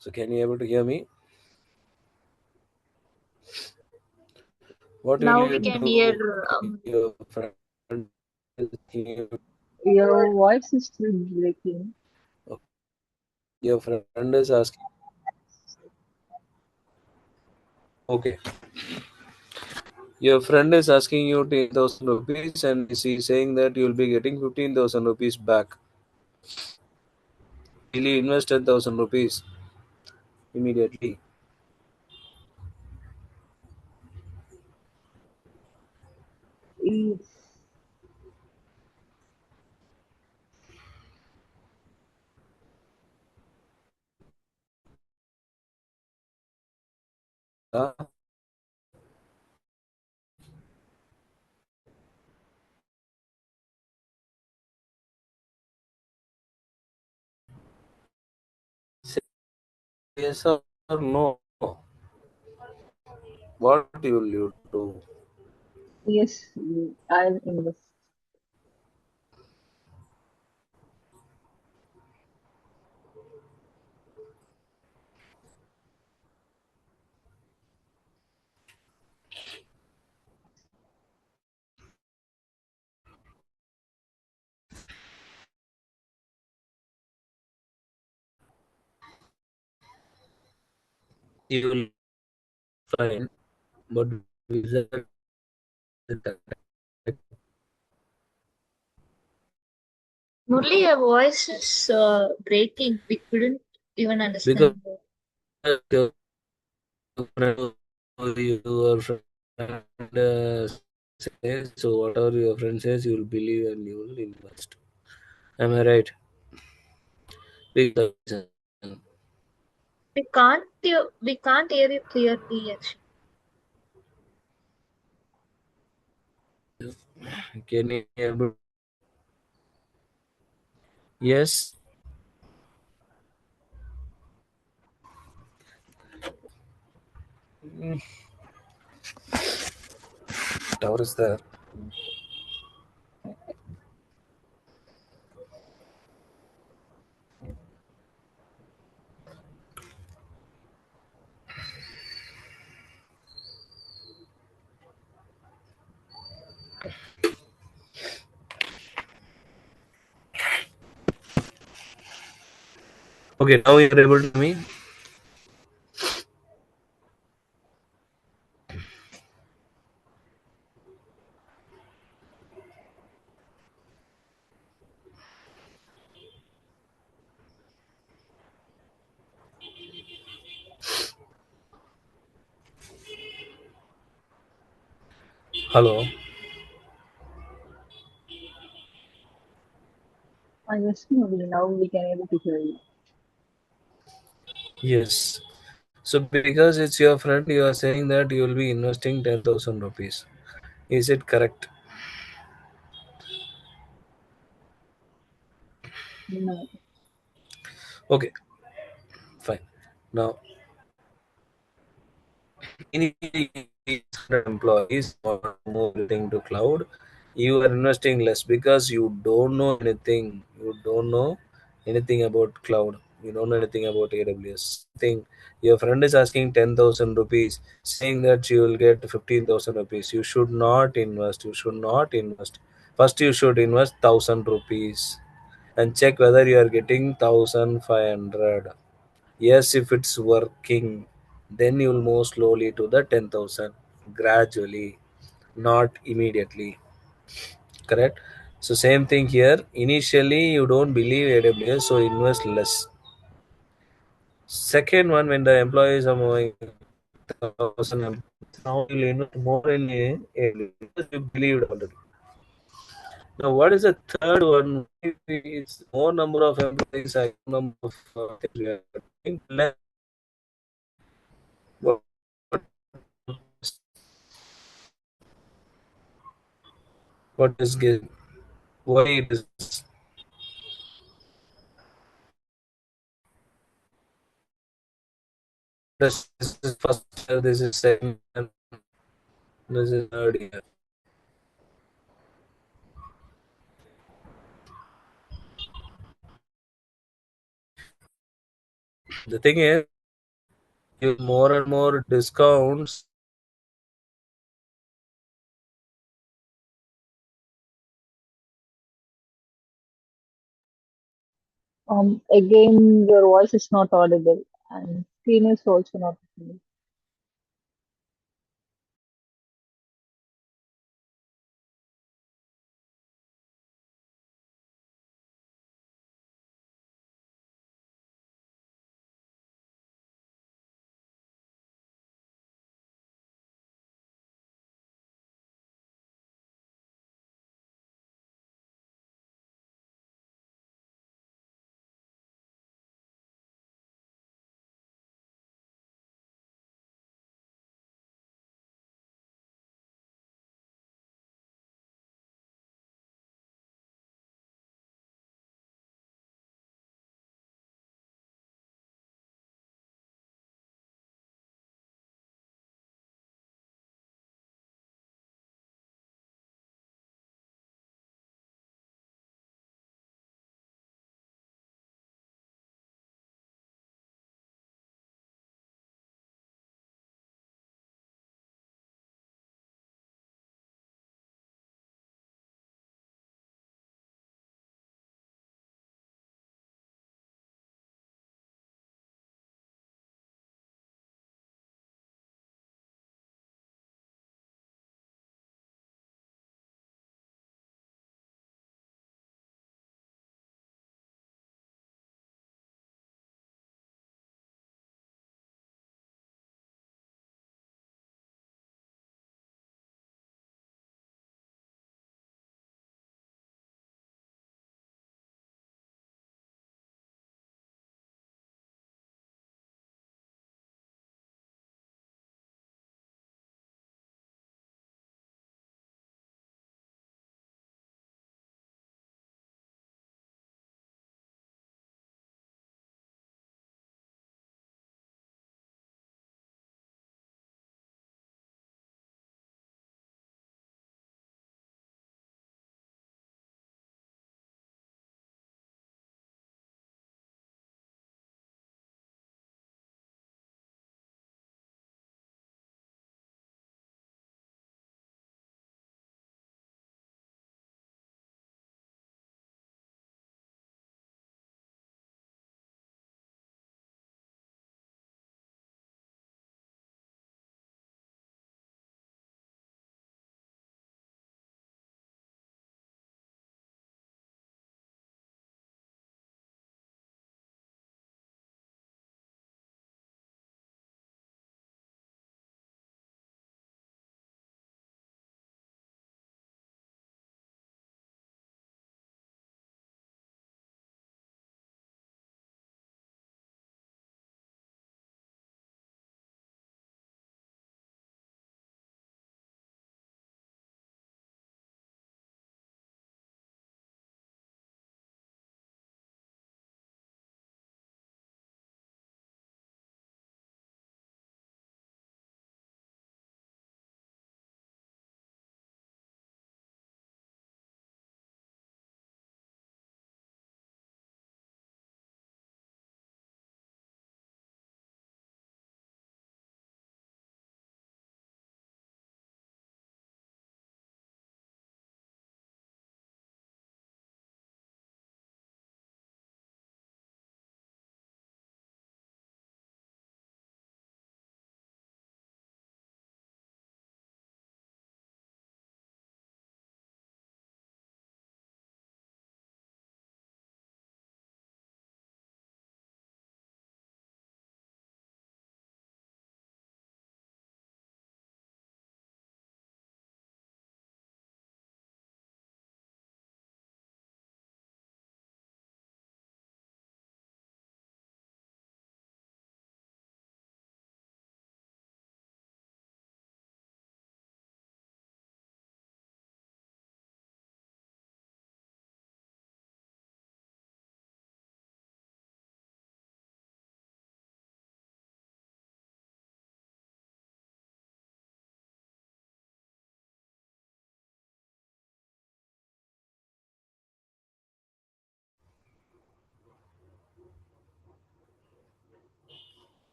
So can you able to hear me? What will Now we you can hear. do if your friend is asking you? Your voice is still breaking. Your friend is asking. Okay. Your friend is asking you 10,000 rupees and he's saying that you'll be getting 15,000 rupees back. Will you invest 10,000 rupees immediately? Yes. Ah, say yes or no. What will you do? Yes, I'll invest. You will find, but wizard Murli, your voice is breaking. We couldn't even because understand. your friend or your friend says so. Whatever your friend says, you will believe and you will invest. Am I right? Because We can't hear you clearly. Actually, can you able? Yes. Mm, tower is there. Okay, now you're able to me. Hello. Yes, maybe now we can able to hear you. Yes. So because it's your friend, you are saying that you will be investing 10,000 rupees. Is it correct? No. Okay, fine. Now, initially, 100 employees want to move everything to cloud. You are investing less because you don't know anything. You don't know anything about cloud. You don't know anything about AWS. Thing your friend is asking 10,000 rupees, saying that you will get 15,000 rupees. You should not invest. You should not invest. First, you should invest 1,000 rupees and check whether you are getting 1,500. Yes, if it's working, then you'll move slowly to the 10,000 gradually, not immediately. Correct? So, same thing here. Initially, you don't believe AWS, so invest less. Second one, when the employees are moving 1,000, now you'll invest more in AWS because you believed already. Now, what is the third one? It's more number of employees, number of things we are doing, less. What what is given? Why it is this is first year, this is second year, this is third year. The thing is, give more and more discounts. Again, your voice is not audible, and screen is also not visible.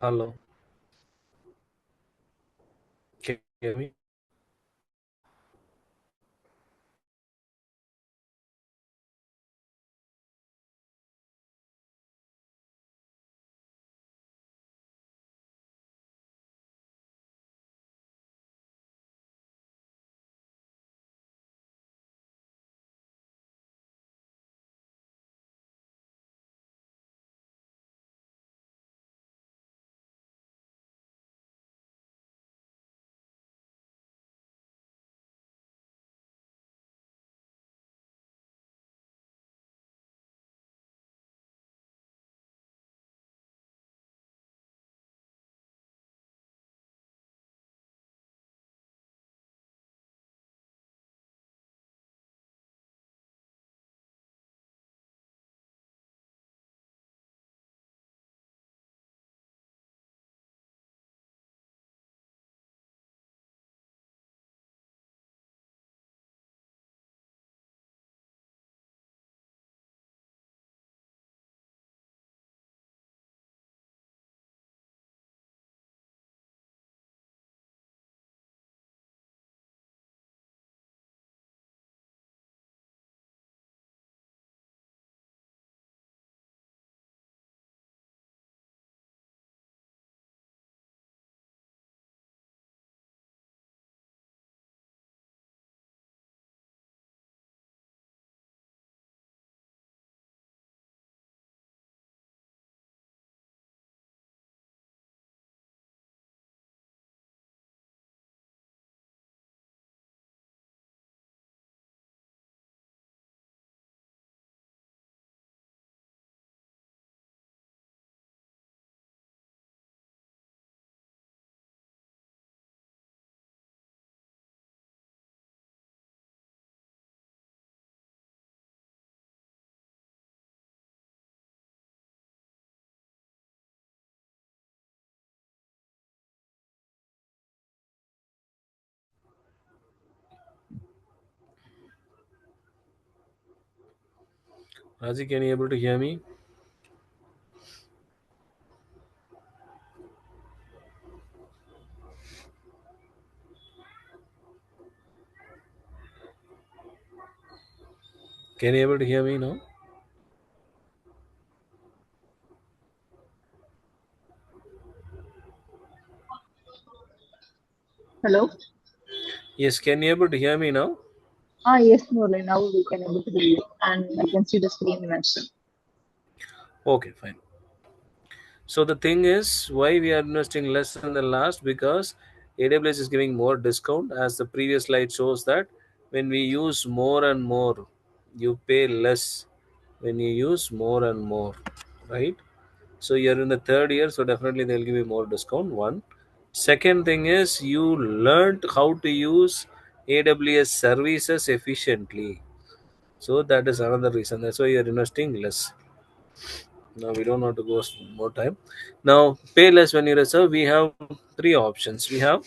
Hello. Can you hear me? Raji, can you able to hear me? Can you able to hear me now? Hello? Yes, can you able to hear me now? Yes, Murali, now we can able to hear you and I can see the screen mentioned. Okay, fine. So the thing is, why we are investing less than the last? Because AWS is giving more discount. As the previous slide shows that when we use more and more, you pay less when you use more and more, right? So you're in the third year, so definitely they'll give you more discount. One. Second thing is you learned how to use AWS services efficiently. So that is another reason. That's why you're investing less. Now we don't want to go more time. Now pay less when you reserve. We have three options. We have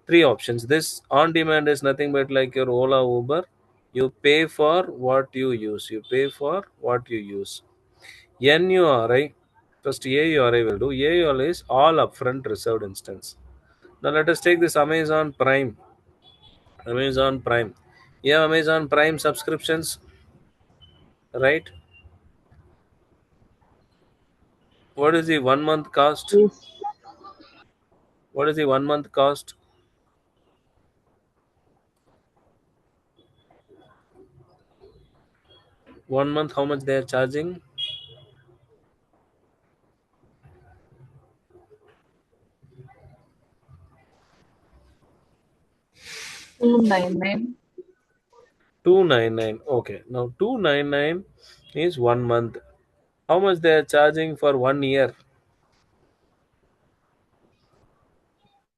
three options. This on demand is nothing but like your Ola Uber. You pay for what you use. You pay for what you use. NURI, first AURI will do. AURI is all upfront reserved instance. Now let us take this Amazon Prime. Amazon Prime. Yeah, Amazon Prime subscriptions, right? What is the 1 month cost? Yes. What is the 1 month cost? 1 month, how much they are charging? 299. 299. Okay. Now 299 is 1 month. How much they are charging for 1 year?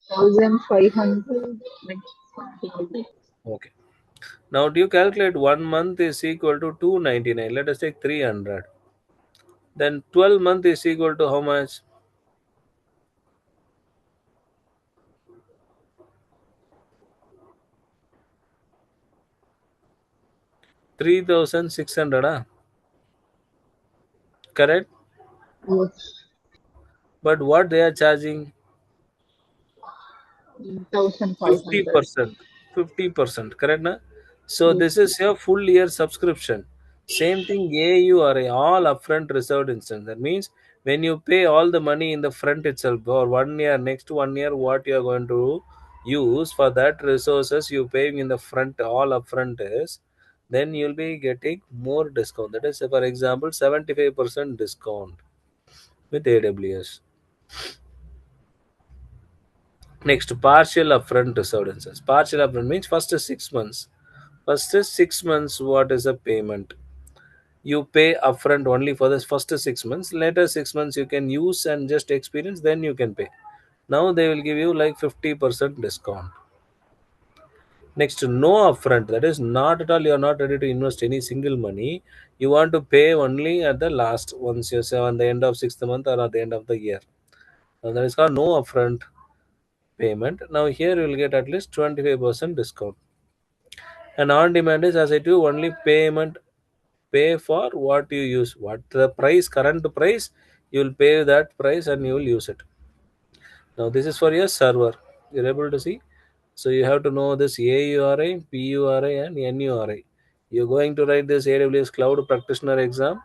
1500, like something like that. Okay. Now do you calculate 1 month is equal to 299? Let us take 300. Then 12 month is equal to how much? 3600. Correct? Yes. But what they are charging? 1,500. 50%. 50%, correct? Na? So Yes. this is your full year subscription. Same thing, AURI, all upfront reserved instance. That means when you pay all the money in the front itself, or 1 year, next 1 year, what you are going to use for that resources you paying in the front, all upfront is, then you'll be getting more discount. That is, for example, 75% discount with AWS. Next, partial upfront reserved instance. Partial upfront means first is 6 months. First is 6 months. What is the payment? You pay upfront only for the first 6 months. Later 6 months you can use and just experience. Then you can pay. Now they will give you like 50% discount. Next, no upfront. That is not at all. You are not ready to invest any single money. You want to pay only at the last once you say on the end of sixth month or at the end of the year. Now that is called no upfront payment. Now here you will get at least 25% discount. And on demand is, as I do, only payment, pay for what you use. What the price, current price, you will pay that price and you will use it. Now this is for your server. You're able to see. So you have to know this AURI, PURI, and NURI. You're going to write this AWS Cloud Practitioner exam.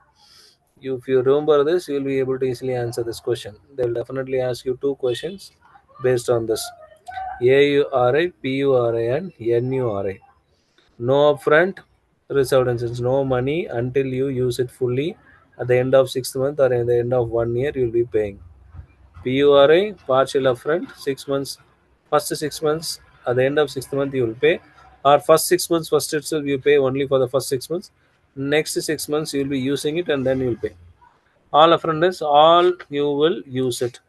If you remember this, you'll be able to easily answer this question. They'll definitely ask you two questions based on this: AURI, PURI, and NURI. No upfront reserved instance, no money until you use it fully. At the end of sixth month or at the end of 1 year, you'll be paying. PURI, partial upfront, 6 months, first 6 months, at the end of sixth month, you will pay. Or first 6 months, first itself, you pay only for the first 6 months. Next 6 months, you will be using it and then you will pay. All upfront is all you will use it.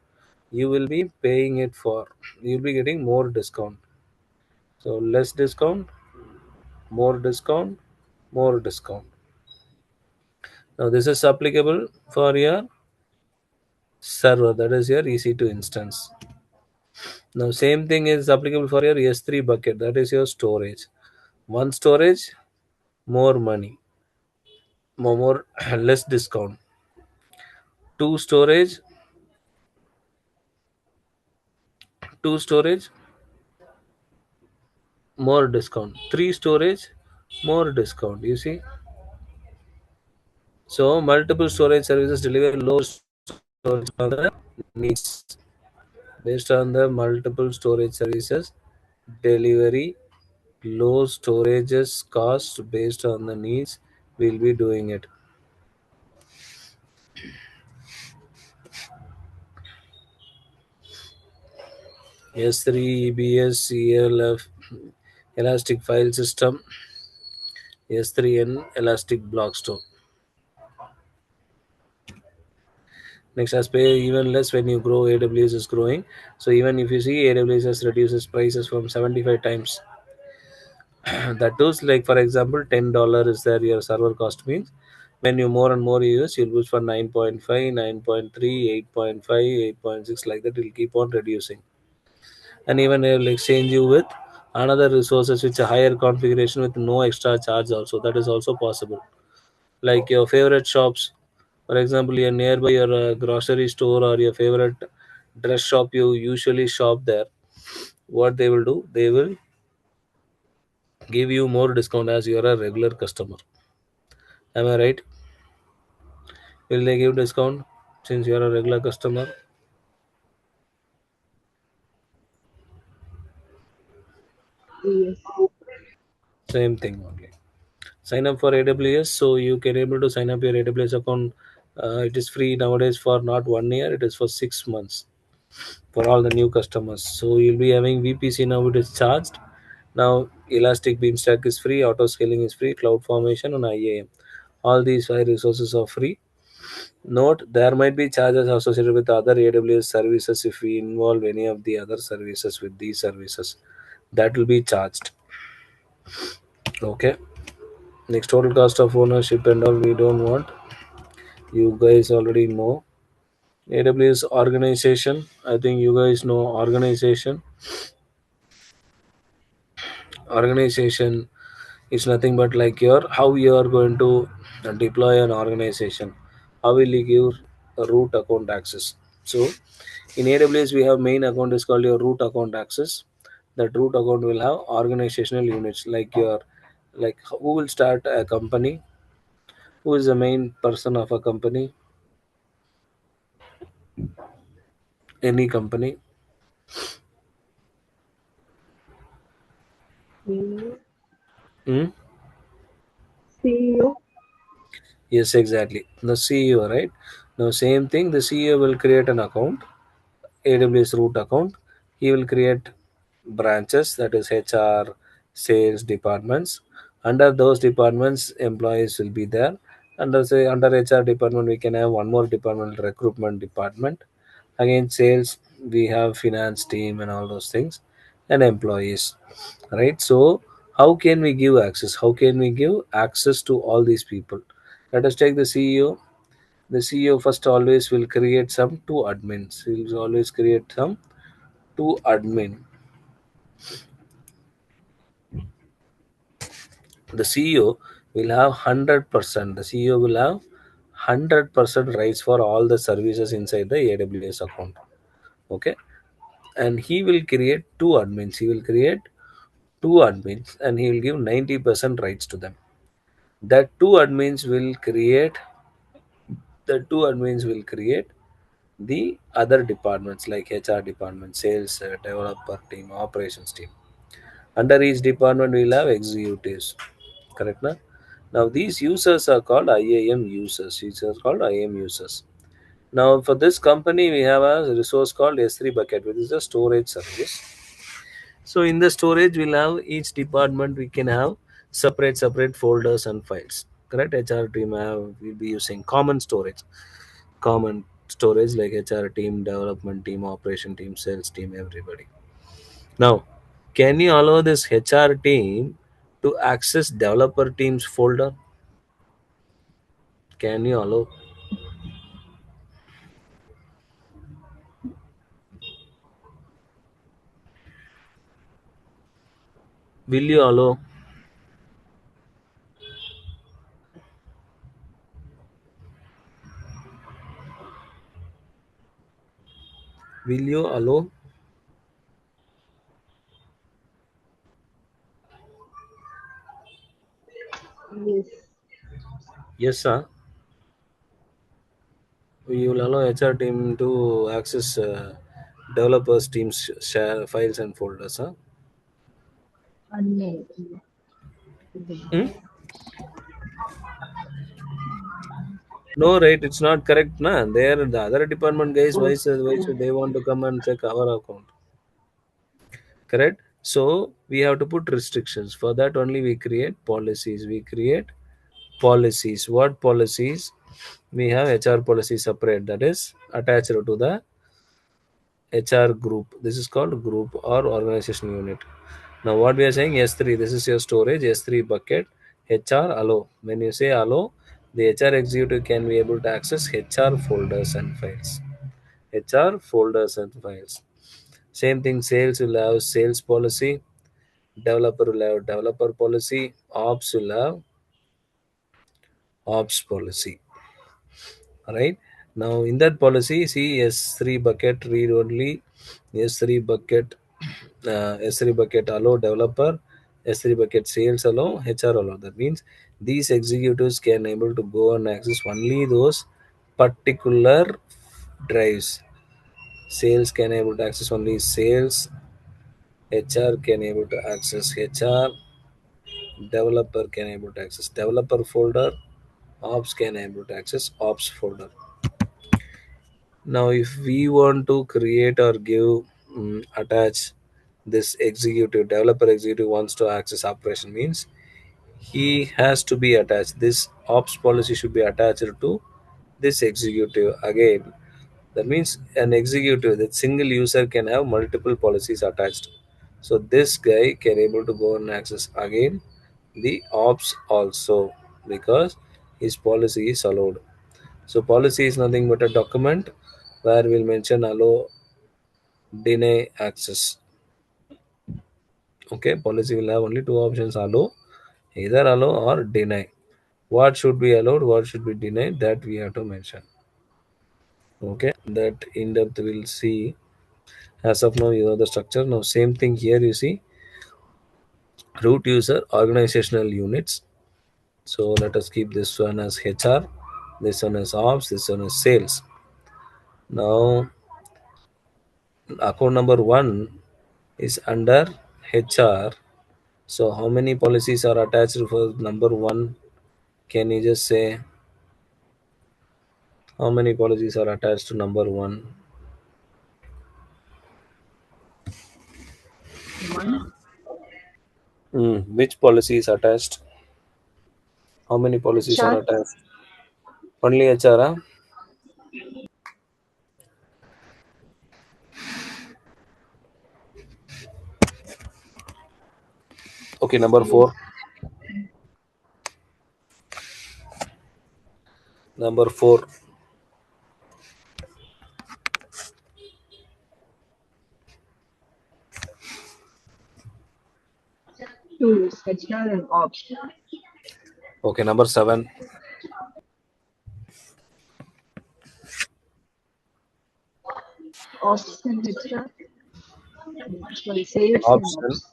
You will be paying it for. You will be getting more discount. So less discount, more discount, more discount. Now this is applicable for your server, that is your EC2 instance. Now same thing is applicable for your S3 bucket, that is your storage. One storage, more money, more less discount. Two storage, two storage, more discount. Three storage, more discount. You see, so multiple storage services deliver low storage on the needs. Based on the multiple storage services delivery, low storages cost based on the needs, we'll be doing it. S3 EBS ELF elastic file system, S3N elastic block store. Next, as pay even less when you grow, AWS is growing. So even if you see AWS has reduces prices from 75 times. That is like, for example, $10 is there your server cost means. When you more and more use, you'll use for 9.5, 9.3, 8.5, 8.6, like that. It will keep on reducing. And even it will exchange you with another resources which a higher configuration with no extra charge also. That is also possible. Like your favorite shops, for example, you're nearby your grocery store or your favorite dress shop, you usually shop there. What they will do, they will give you more discount as you're a regular customer. Am I right? Will they give discount since you're a regular customer? Yes. Same thing only. Sign up for AWS, so you can able to sign up your AWS account. It is free nowadays for not 1 year, it is for 6 months for all the new customers. So you'll be having VPC now, it is charged. Now Elastic Beanstalk is free, auto scaling is free, cloud formation and IAM. All these five resources are free. Note, there might be charges associated with other AWS services if we involve any of the other services with these services. That will be charged. Okay. Next, total cost of ownership and all we don't want. You guys already know. AWS organization. I think you guys know organization. Organization is nothing but like your how you are going to deploy an organization. How will you give a root account access? So in AWS we have main account is called your root account access. That root account will have organizational units like your, like who will start a company, who is the main person of a company, any company. CEO. Hmm? CEO. Yes, exactly. The CEO, right? Now, same thing. The CEO will create an account, AWS root account. He will create branches, that is HR, sales departments. Under those departments, employees will be there. Under HR department, we can have one more department, recruitment department. Again, sales, we have finance team and all those things, and employees, right? So, how can we give access? How can we give access to all these people? Let us take the CEO. The CEO first always will create some two admins. He will always create some two admin. The CEO will have 100%. The CEO will have 100% rights for all the services inside the AWS account. Okay, and he will create two admins. He will create two admins, and he will give 90% rights to them. That two admins will create. The two admins will create the other departments like HR department, sales, developer team, operations team. Under each department, we'll have executives. Correct, na? Now, these users are called IAM users. Users are called IAM users. Now, for this company, we have a resource called S3 bucket, which is a storage service. So, in the storage, we'll have each department. We can have separate folders and files. Correct. HR team will be using common storage like HR team, development team, operation team, sales team, everybody. Now, can you allow this HR team to access developer team's folder? Can you allow? Will you allow? Will you allow? Yes. Yes, sir. You will allow HR team to access developers team's share files and folders, huh? No. Hmm? No, right? It's not correct, na. There, the other department guys, why should they want to come and check our account? Correct. So we have to put restrictions. For that only we create policies. We create policies. What policies? We have HR policy separate, that is attached to the HR group. This is called group or organization unit. Now what we are saying, S3, this is your storage, S3 bucket, HR allow. When you say allow, the HR executive can be able to access HR folders and files. HR folders and files. Same thing, sales will have sales policy, developer will have developer policy, ops will have ops policy. Right, now in that policy, see S3 bucket read only, S3 bucket S3 bucket allow developer, S3 bucket sales allow, HR allow. That means these executives can able to go and access only those particular drives. Sales can able to access only sales, HR can able to access HR, developer can able to access developer folder, ops can able to access ops folder. Now if we want to create or give attach this executive, developer executive wants to access operation, means he has to be attached, this ops policy should be attached to this executive again. That means an executive, that single user can have multiple policies attached. So this guy can able to go and access again the ops also, because his policy is allowed. So policy is nothing but a document where we'll mention allow, deny access. Okay, policy will have only two options, allow, either allow or deny. What should be allowed, what should be denied, that we have to mention. Okay, that in depth we'll see. As of now, you know the structure. Now, same thing here. You see, root user organizational units. So let us keep this one as HR, this one as ops, this one as sales. Now, account number one is under HR. So, how many policies are attached for number one? Can you just say how many policies are attached to number one? One. Which policy is attached? How many policies are HR. attached? Only HR, huh? Okay, number four. Number four. Two is HR and ops. Okay, number seven. Ops and HR. Sorry, sales and Option ops.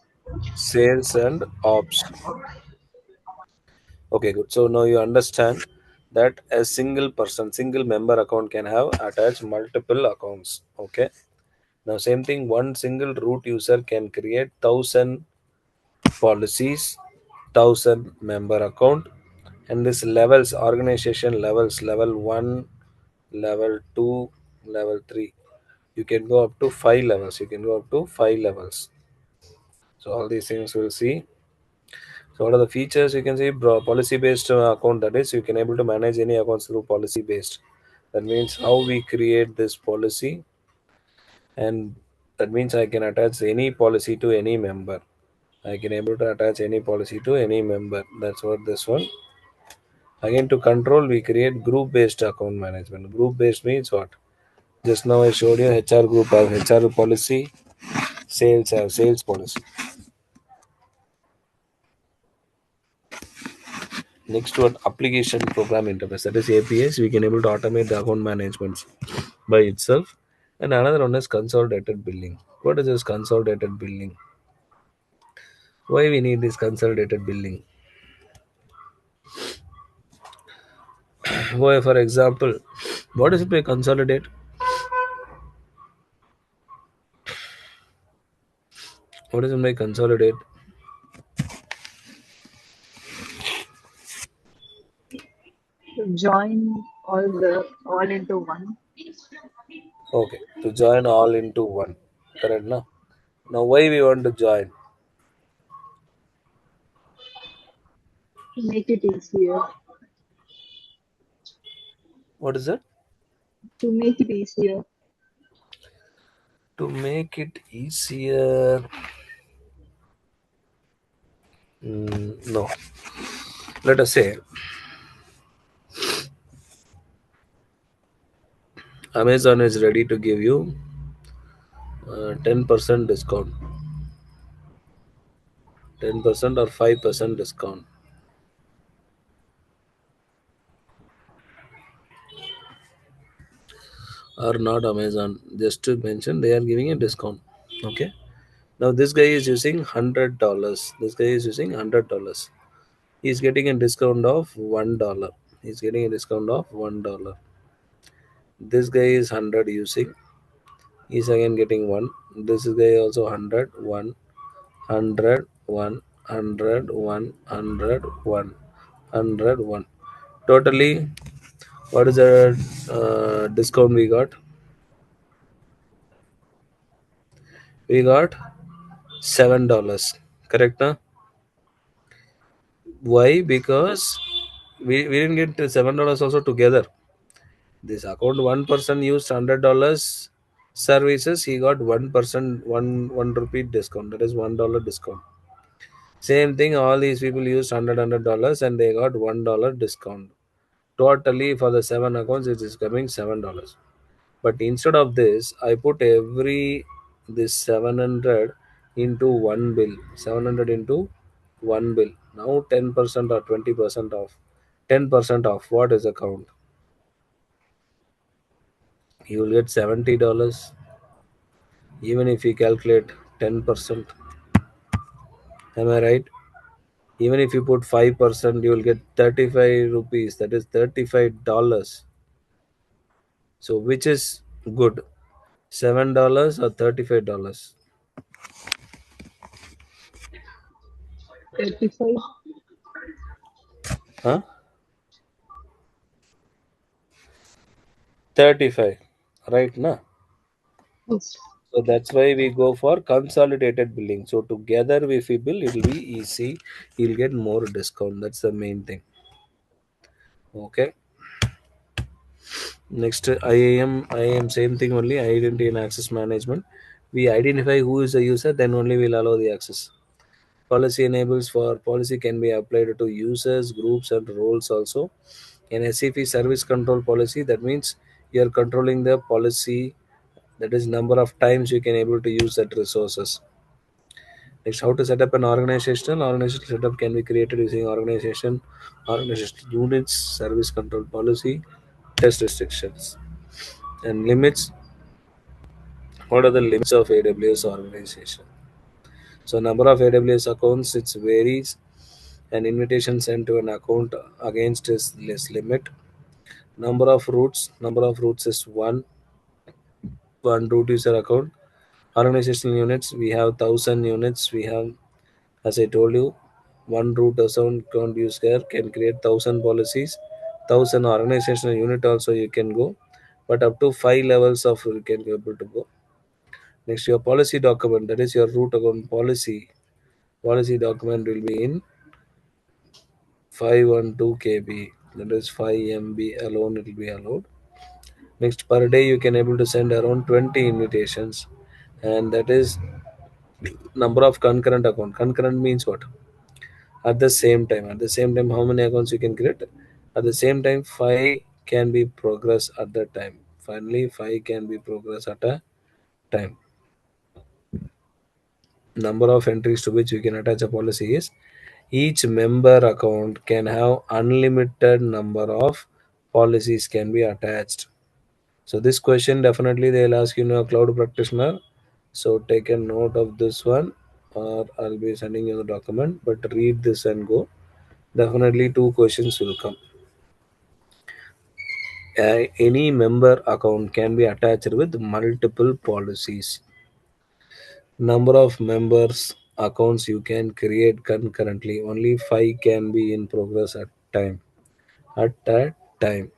sales and ops. Okay, good. So now you understand that a single person, single member account can have attached multiple accounts. Okay. Now same thing, one single root user can create 1,000 policies, 1,000 member account, and this levels, organization levels, level one, level two, level three. You can go up to 5 levels. You can go up to 5 levels. So all these things we'll see. So what are the features? You can see policy based account, that is you can able to manage any accounts through policy based. That means how we create this policy, and that means I can attach any policy to any member. I can able to attach any policy to any member. That's what this one. Again, to control, we create group based account management. Group based means what? Just now I showed you HR group have HR policy, sales have sales policy. Next one, application program interface, that is APIs. We can able to automate the account management by itself. And another one is consolidated billing. What is this consolidated billing? Why we need this consolidated billing? Why, for example, what is it by consolidate? What is it by consolidate? To join all into one. Okay, to join all into one. Correct, no? Now, why we want to join? To make it easier. What is it? To make it easier. To make it easier. No. Let us say Amazon is ready to give you 10% discount, 10% or 5% discount. Or not Amazon, just to mention, they are giving a discount. Okay. Now this guy is using $100. This guy is using $100. He's getting a discount of $1. He's getting a discount of $1. This guy is 100 using. He's again getting one. This guy also 100, 1, 100, 1, 100, 1, 100, 1, 100, 1. Totally, what is the discount we got? We got $7. Correct, na? Why? Because we didn't get $7 also together. This account, one person used $100 services, he got 1%, one rupee discount. That is $1 discount. Same thing, all these people used $100 and they got $1 discount. Totally for the seven accounts, it is coming $7. But instead of this, I put every this 700 into one bill. 700 into one bill. Now 10% or 20% off. 10% off. What is the count? you will get $70, even if you calculate 10%. Am I right? Even if you put 5%, you will get 35 rupees. That is $35. So which is good? $7 or $35? 35. Huh? 35. Right, na? Yes. So that's why we go for consolidated billing. So together if we bill, it will be easy. You'll get more discount. That's the main thing. Okay. Next, IAM same thing only. Identity and access management. We identify who is the user, then only we'll allow the access. Policy enables for policy can be applied to users, groups, and roles also. In SCP service control policy, that means you're controlling the policy. That is number of times you can able to use that resources. Next, how to set up an organizational setup can be created using organization units, service control policy, test restrictions, and limits. What are the limits of AWS organization? So number of AWS accounts it varies. An invitation sent to an account against is less limit. Number of routes is one root user account. Organizational units we have 1,000 units. We have, as I told you, one root account user can create 1,000 policies. 1,000 organizational unit also you can go, but up to 5 levels of you can be able to go. Next, your policy document, that is your root account policy. Policy document will be in 512 KB. That is 5 MB alone. It will be allowed. Next, per day you can able to send around 20 invitations, and that is number of concurrent account. Concurrent means what? At the same time. At the same time, how many accounts you can create? At the same time, five can be progress at the time. Finally, five can be progress at a time. Number of entries to which we can attach a policy is each member account can have unlimited number of policies can be attached. So this question definitely they'll ask a cloud practitioner. So take a note of this one, or I'll be sending you the document. But read this and go. Definitely two questions will come. Any member account can be attached with multiple policies. Number of members accounts you can create concurrently. Only five can be in progress at time. At a time.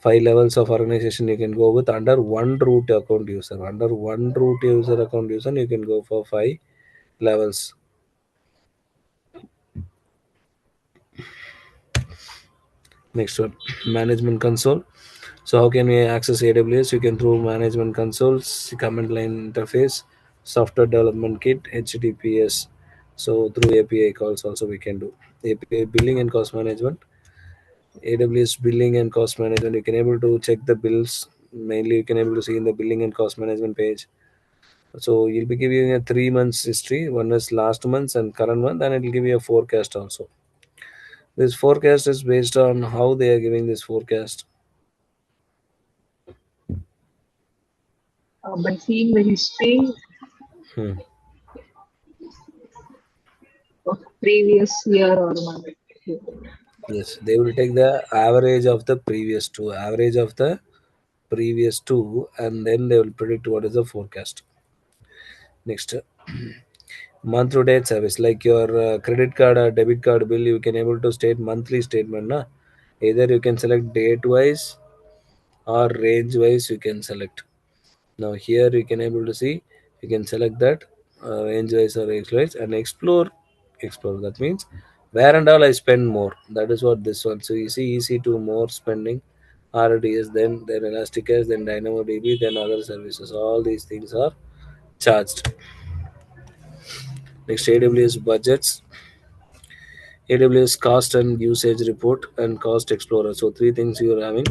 Five levels of organization you can go with under one root account user. Under one root user account user, you can go for five levels. Next one, management console. So how can we access AWS? You can through management consoles, command line interface, software development kit, HTTPS. So through API calls also we can do. API billing and cost management. AWS billing and cost management. You can able to check the bills. Mainly you can able to see in the billing and cost management page. So you'll be giving a 3 months history. One is last month and current month, and it will give you a forecast also. This forecast is based on how they are giving this forecast. By seeing the history Hmm. of previous year or month. Yes, they will take the average of the previous two, and then they will predict what is the forecast. Next, month to date service like your credit card or debit card bill, you can able to state monthly statement. Na? Either you can select date wise or range wise. You can select. Now here you can able to see you can select that range wise or range wise and explore. That means where and all I spend more. That is what this one. So you see easy to more spending. RDS, then Elasticas, then DynamoDB, then other services. All these things are charged. Next, AWS budgets, AWS cost and usage report, and cost explorer. So three things you are having.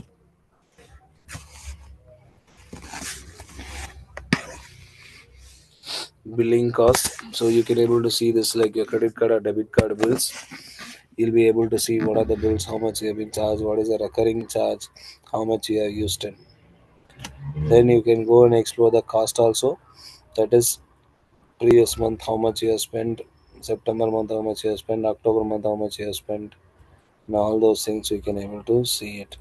Billing cost. So you can able to see this like your credit card or debit card bills. You'll be able to see what are the bills, how much you have been charged, what is the recurring charge, how much you have used in. Then you can go and explore the cost also. That is previous month how much you have spent, September month how much you have spent, October month how much you have spent, and all those things you can able to see it.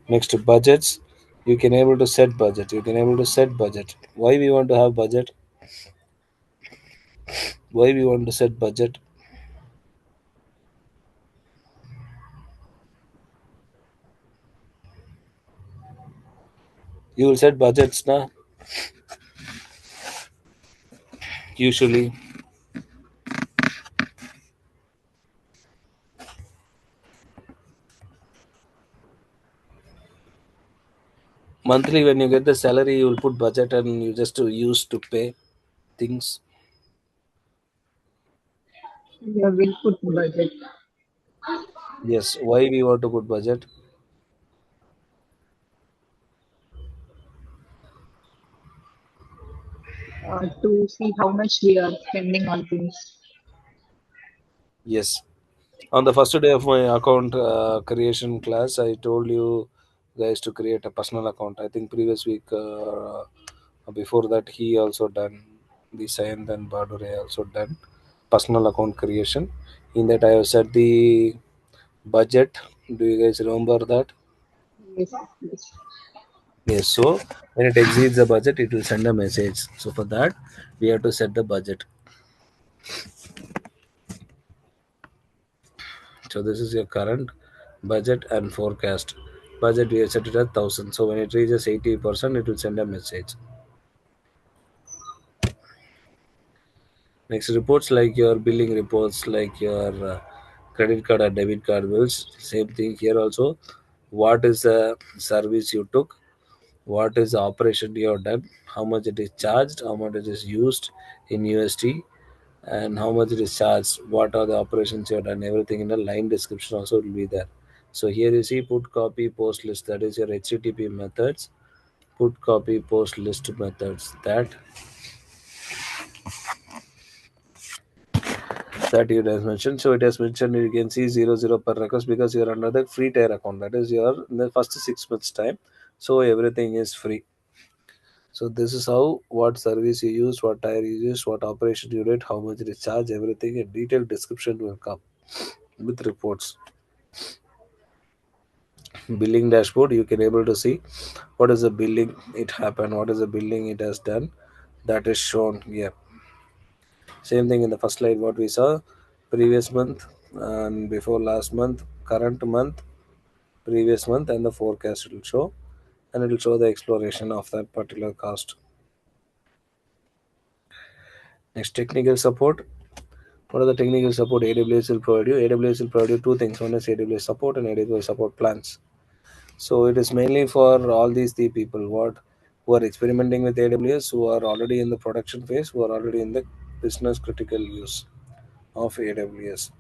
Next, budgets. You can able to set budget. You can able to set budget. Why we want to have budget? Why we want to set budget? You will set budgets now. Usually monthly when you get the salary, you will put budget and you just to use to pay things. Yeah, we'll put budget Yes. Why we want to put budget? to see how much we are spending on things. Yes. On the first day of my account creation class, I told you guys to create a personal account. I think previous week, before that, he also done the Sayanth and Badure also done personal account creation. In that, I have set the budget. Do you guys remember that? Yes, yes. Yes. So when it exceeds the budget, it will send a message. So for that, we have to set the budget. So this is your current budget and forecast. Budget we have set it at 1,000. So when it reaches 80%, it will send a message. Next, reports like your billing reports, like your credit card or debit card bills. Same thing here also. What is the service you took? What is the operation you have done? How much it is charged? How much it is used in USD? And how much it is charged? What are the operations you have done? Everything in a line description also will be there. So here you see put copy post list. That is your HTTP methods. Put copy post list methods. That you has mentioned. So it has mentioned you can see 00 per request because you are under the free tier account. That is your in the first 6 months time. So everything is free. So this is how what service you use, what tire you use, what operation you did, how much it is charged, everything a detailed description will come with reports. Billing dashboard you can able to see what is the billing it happened, what is the billing it has done. That is shown here. Same thing in the first slide what we saw previous month and before last month, current month, previous month, and the forecast it will show, and it will show the exploration of that particular cost. Next, technical support. What are the technical support AWS will provide you? AWS will provide you two things. One is AWS support and AWS support plans. So it is mainly for all these three people what who are experimenting with AWS, who are already in the production phase, who are already in the business critical use of AWS.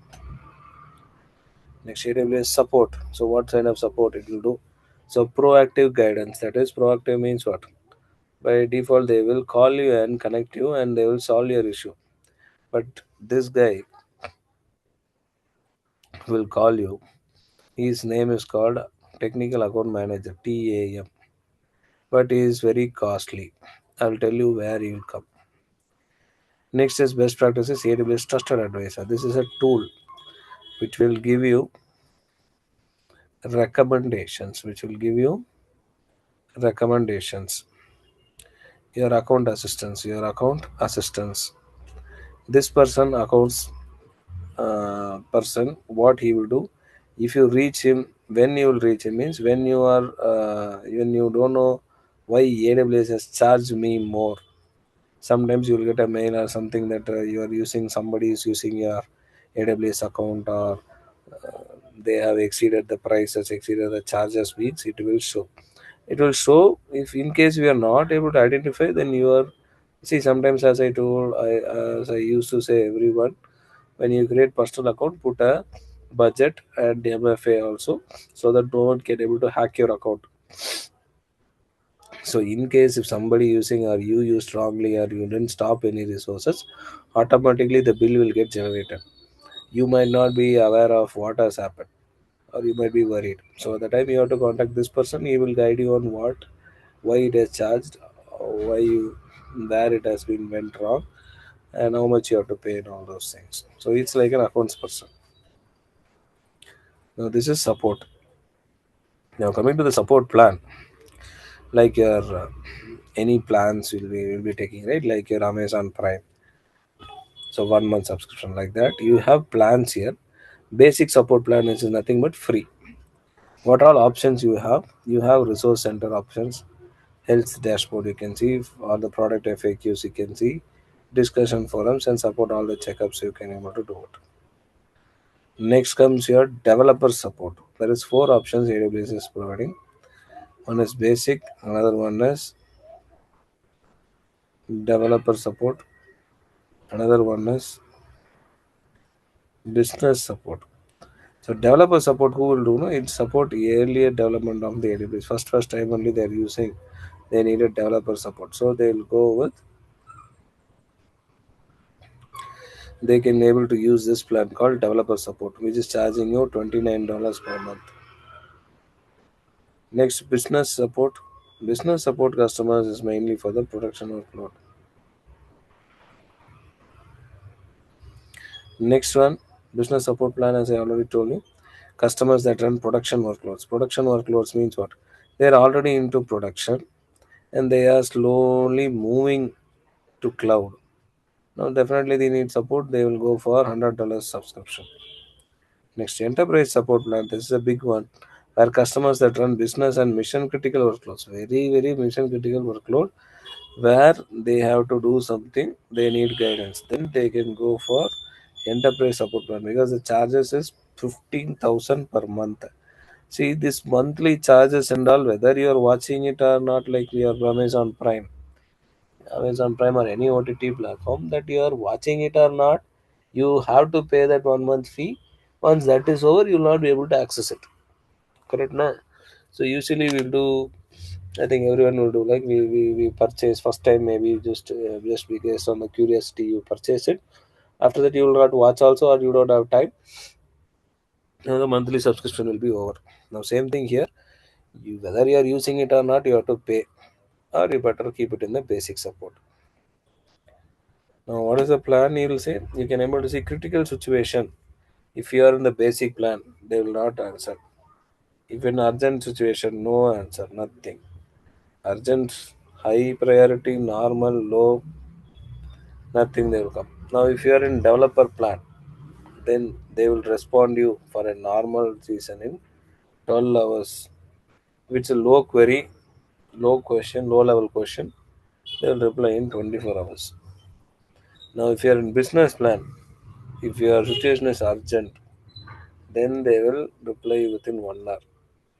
Next, AWS support. So what kind of support it will do? So proactive guidance. That is proactive means what? By default, they will call you and connect you and they will solve your issue. But this guy will call you. His name is called Technical Account Manager (TAM), but he is very costly. I'll tell you where he will come. Next is best practices AWS Trusted Advisor. This is a tool which will give you recommendations. Which will give you recommendations. Your account assistance. Your account assistance. This person, what he will do if you reach him, when you will reach him means when you are when you don't know why AWS has charged me more. Sometimes you will get a mail or something that you are using, somebody is using your AWS account, or they have exceeded the prices, exceeded the charges means it will show. If in case we are not able to identify, then you are, see, sometimes as I used to say everyone, when you create personal account, put a budget and MFA also, so that no one can able to hack your account. So in case if somebody using or you used wrongly or you didn't stop any resources, automatically the bill will get generated. You might not be aware of what has happened. or you might be worried. So at the time you have to contact this person, he will guide you on what, why it is charged, why you, where it has been went wrong, and how much you have to pay and all those things. So it's like an accounts person. Now this is support. Now coming to the support plan, like your any plans will be taking, right? Like your Amazon Prime, so 1 month subscription like that. You have plans here. Basic support plan is nothing but free. What all options you have? You have resource center options, health dashboard you can see, all the product FAQs you can see, discussion forums and support all the checkups you can able to do it. Next comes your developer support. There is four options AWS is providing. One is basic, another one is developer support, another one is business support. So developer support, who will do? No, it support earlier development of the AWS. First time only they are using. They needed developer support, so they will go with. They can able to use this plan called developer support, which is charging you $29 per month. Next, business support. Business support customers is mainly for the production workload. Next one, business support plan, as I already told you, customers that run production workloads. Production workloads means what? They are already into production and they are slowly moving to cloud. Now, definitely they need support. They will go for $100 subscription. Next, enterprise support plan. This is a big one where customers that run business and mission critical workloads, very mission critical workload, where they have to do something, they need guidance. Then they can go for enterprise support plan because the charges is 15,000 per month. See, this monthly charges and all, whether you are watching it or not, like we are Amazon Prime or any OTT platform, that you are watching it or not, you have to pay that 1 month fee. Once that is over, you will not be able to access it. Correct, na? So usually we'll do. I think everyone will do like we purchase first time, maybe just because on the curiosity you purchase it. After that you will not watch also, or you don't have time. Now the monthly subscription will be over. Now same thing here. You, whether you are using it or not, you have to pay, or you better keep it in the basic support. Now, what is the plan? You will say you can able to see critical situation. If you are in the basic plan, they will not answer. If in urgent situation, no answer, nothing. Urgent, high priority, normal, low, nothing they will come. Now, if you are in developer plan, then they will respond you for a normal season in 12 hours. If it's a low query, low question, low level question, they will reply in 24 hours. Now, if you are in business plan, if your situation is urgent, then they will reply within 1 hour.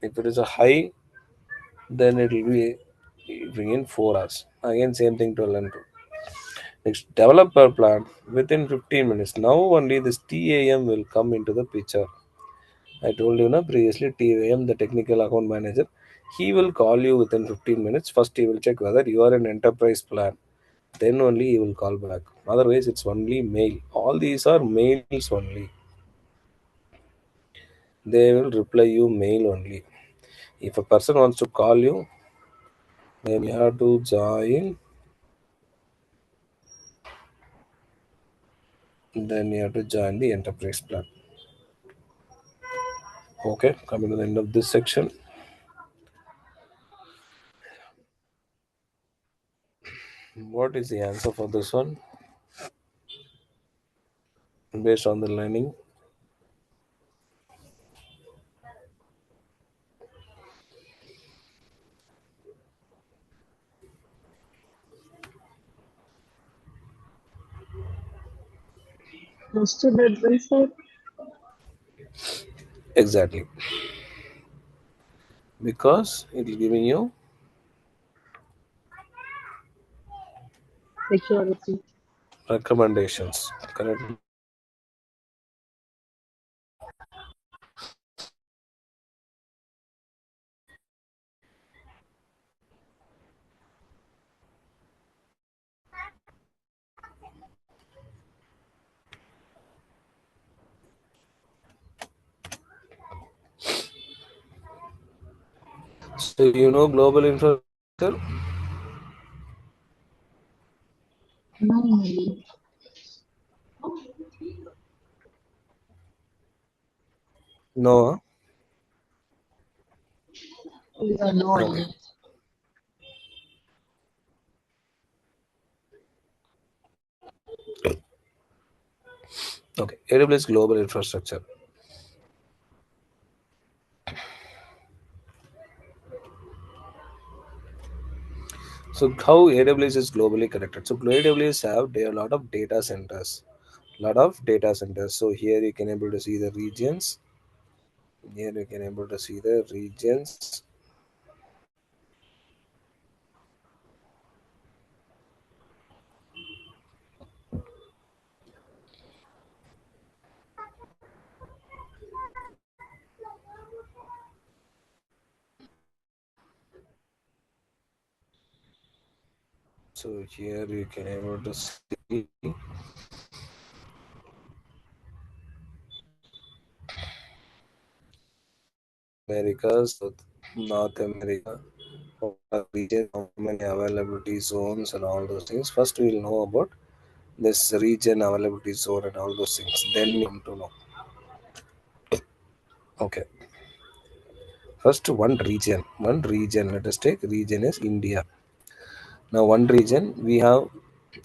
If it is a high, then it will be within 4 hours. Again, same thing to learn to. Next, developer plan within 15 minutes. Now only this TAM will come into the picture. I told you na previously, TAM, the technical account manager, he will call you within 15 minutes. First, he will check whether you are in enterprise plan. Then only he will call back. Otherwise, it's only mail. All these are mails only. They will reply you mail only. If a person wants to call you, then you have to join. Then you have to join the enterprise plan. Okay, coming to the end of this section. What is the answer for this one based on the learning? Trusted advisor, Exactly. Because it is giving you security. recommendations. Correct. So you know global infrastructure? No, maybe. No. Yeah, no Okay. idea. Okay. AWS global infrastructure. So how AWS is globally connected? So AWS have a lot of data centers. Lot of data centers. So here you can able to see the regions. Here you can able to see the regions. So here you can able to see America, South, North America, region, how many availability zones and all those things. First we will know about this region availability zone and all those things. Then you come to know. Okay. First one region. One region. Let us take region is India. Now one region we have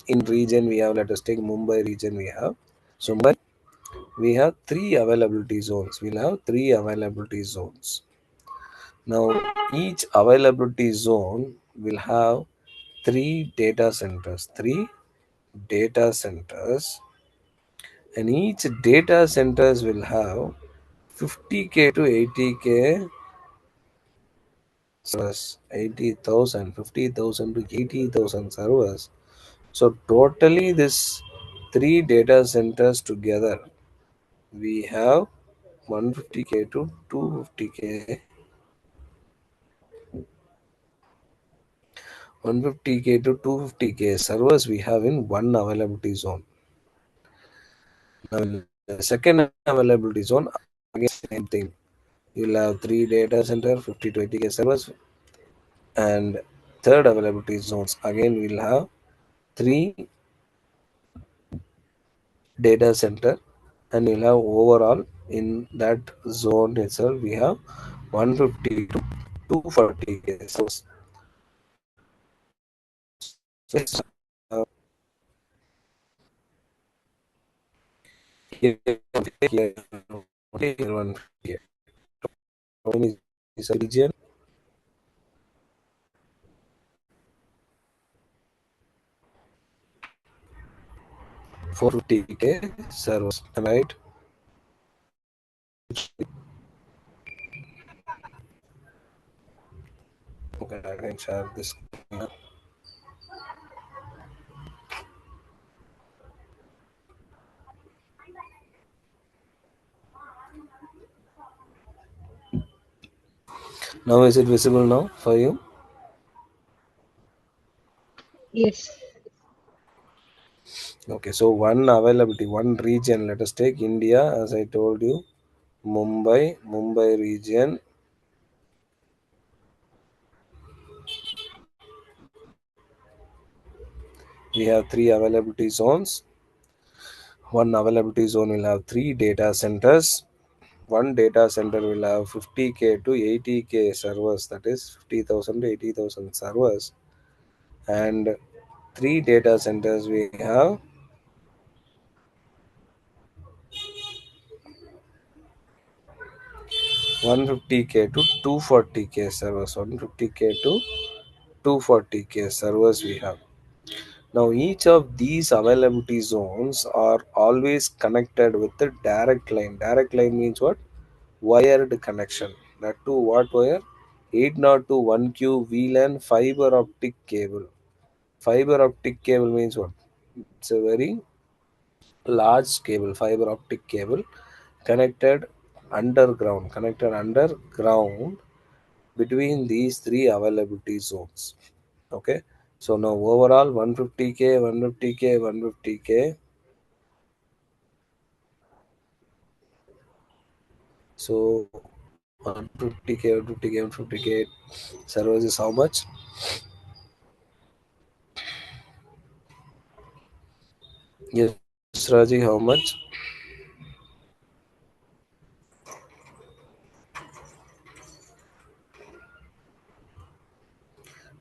in region we have, let us take Mumbai region we have. So Mumbai we have three availability zones. We'll have three availability zones. Now each availability zone will have three data centers. Three data centers, and each data centers will have 50K to 80K servers, 80,000, 50,000 to 80,000 servers. So totally this three data centers together, we have 150K to 250K, 150K to 250K servers we have in one availability zone. Now in the second availability zone, again same thing. You'll have three data center, 50 to 80K servers, and third availability zones. Again, we'll have three data center, and we'll have overall in that zone itself we have 150 to 240K servers. So it's, here, here, here, one here. How many is a region? 450K servers. Am I right? Okay, I can share this. Now is it visible now for you? Yes. Okay, so one availability, one region. Let us take India, as I told you, Mumbai region. We have three availability zones. One availability zone will have three data centers. One data center will have 50K to 80K servers, that is 50,000 to 80,000 servers. And three data centers we have 150K to 240K servers. 150K to 240K servers we have. Now, each of these availability zones are always connected with the direct line. Direct line means what? Wired connection. That to what wire? 802.1Q VLAN fiber optic cable. Fiber optic cable means what? It's a very large cable, fiber optic cable connected underground between these three availability zones. Okay, so now overall 150K, 150K, 150K. So 150K, 150K, 150K servers is how much? Yes, Raji, how much?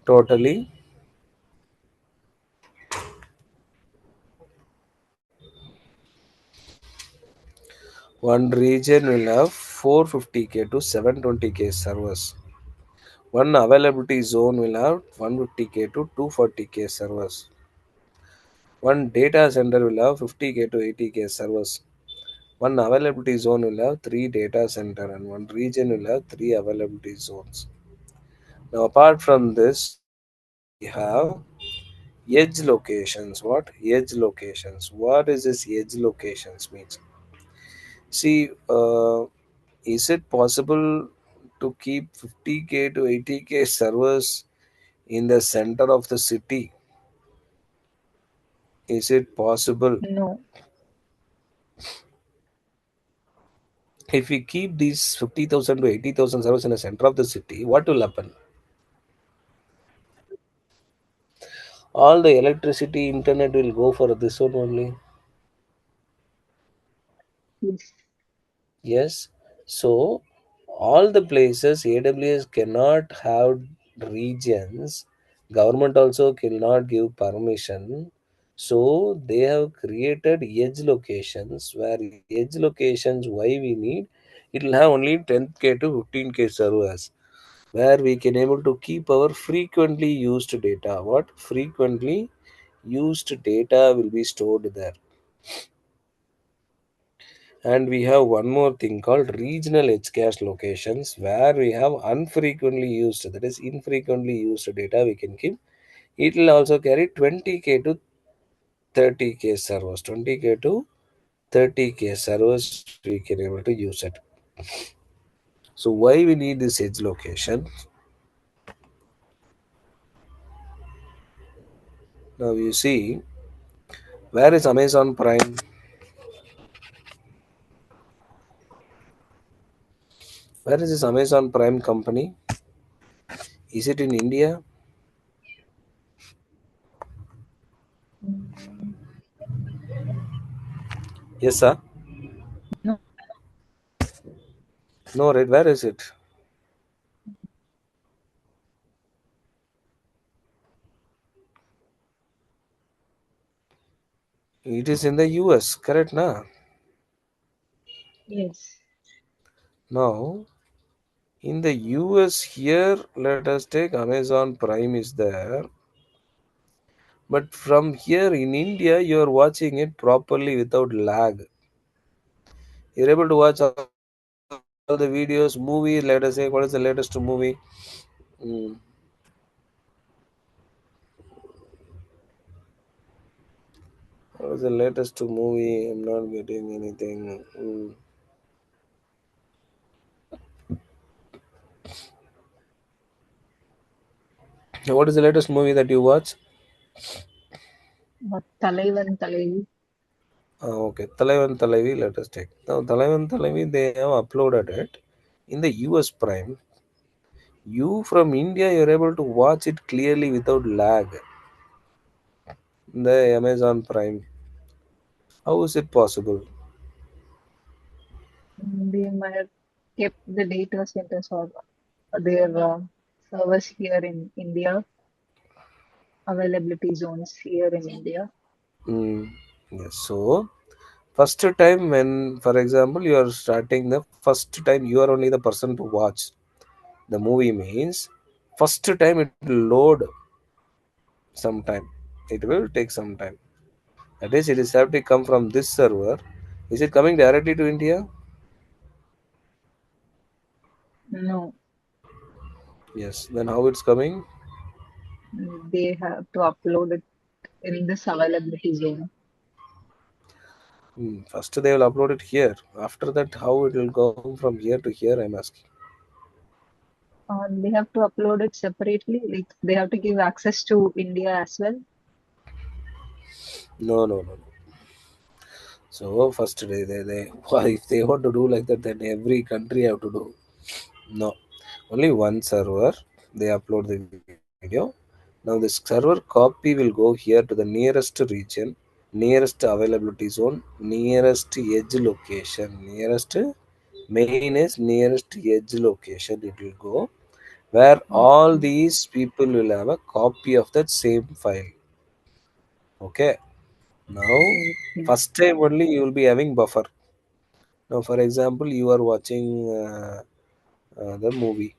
Totally, one region will have 450K to 720K servers. One availability zone will have 150K to 240K servers. One data center will have 50K to 80K servers. One availability zone will have three data center and one region will have three availability zones. Now, apart from this, we have edge locations. What edge locations? What is this edge locations means? See, is it possible to keep 50K to 80K servers in the center of the city? Is it possible? No, If we keep these 50,000 to 80,000 servers in the center of the city, what will happen? All the electricity, internet will go for this one only. yes, Yes. So, all the places AWS cannot have regions, government also cannot give permission. So, they have created edge locations where edge locations, why we need, it will have only 10K to 15K servers where we can able to keep our frequently used data. What frequently used data will be stored there. And we have one more thing called regional edge cache locations where we have unfrequently used, that is infrequently used data we can keep. It will also carry 20K to 30K servers. 20K to 30K servers we can able to use it. So why we need this edge location? Now you see, where is Amazon Prime? Where is this Amazon Prime company? Is it in India? mm, Yes, sir. no, No, right. Where is it? It is in the US, correct? Na? yes, Now, in the US here, let us take Amazon Prime is there. But from here in India, you are watching it properly without lag. You're able to watch all the videos, movie. Let us say, what is the latest movie? Mm. What is the latest movie? I'm not getting anything. What is the latest movie that you watch? Talaivan Talaivi. Okay, Talaivan Talaivi, let us take. Now, Talaivan Talaivi, they have uploaded it in the US Prime. You from India, you're able to watch it clearly without lag. The Amazon Prime. How is it possible? They might have kept the data centers or their servers here in India, availability zones here in India. Mm, yes. So, first time when, for example, you are starting the first time, you are only the person to watch the movie means first time it will load some time. It will take some time. That is, it is have to come from this server. Is it coming directly to India? No, Yes. Then how it's coming? they have to upload it in this availability zone. First they will upload it here. After that, how it will go from here to here? I'm asking. They have to upload it separately. Like they have to give access to India as well. No, no, no, no. So first they if they want to do like that, then every country have to do. No, only one server. They upload the video. Now this server copy will go here to the nearest region, nearest availability zone, nearest edge location. Nearest main is nearest edge location. It will go where all Okay. these people will have a copy of that same file. Okay. Now, Okay. first time only you will be having buffer. Now, for example, you are watching the movie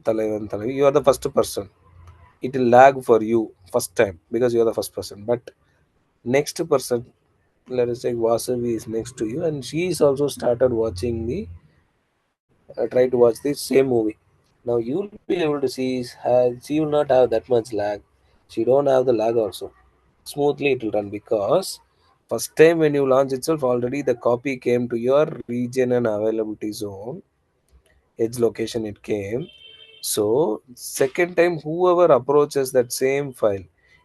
Talaivan Talavi. You are the first person. It will lag for you first time because you are the first person. But next person, let us say Vasavi is next to you, and she is also started watching the try to watch the same movie. Now you will be able to see she will not have that much lag. She don't have the lag also. Smoothly it will run because first time when you launch itself already the copy came to your region and availability zone edge location it came. So second time whoever approaches that same file,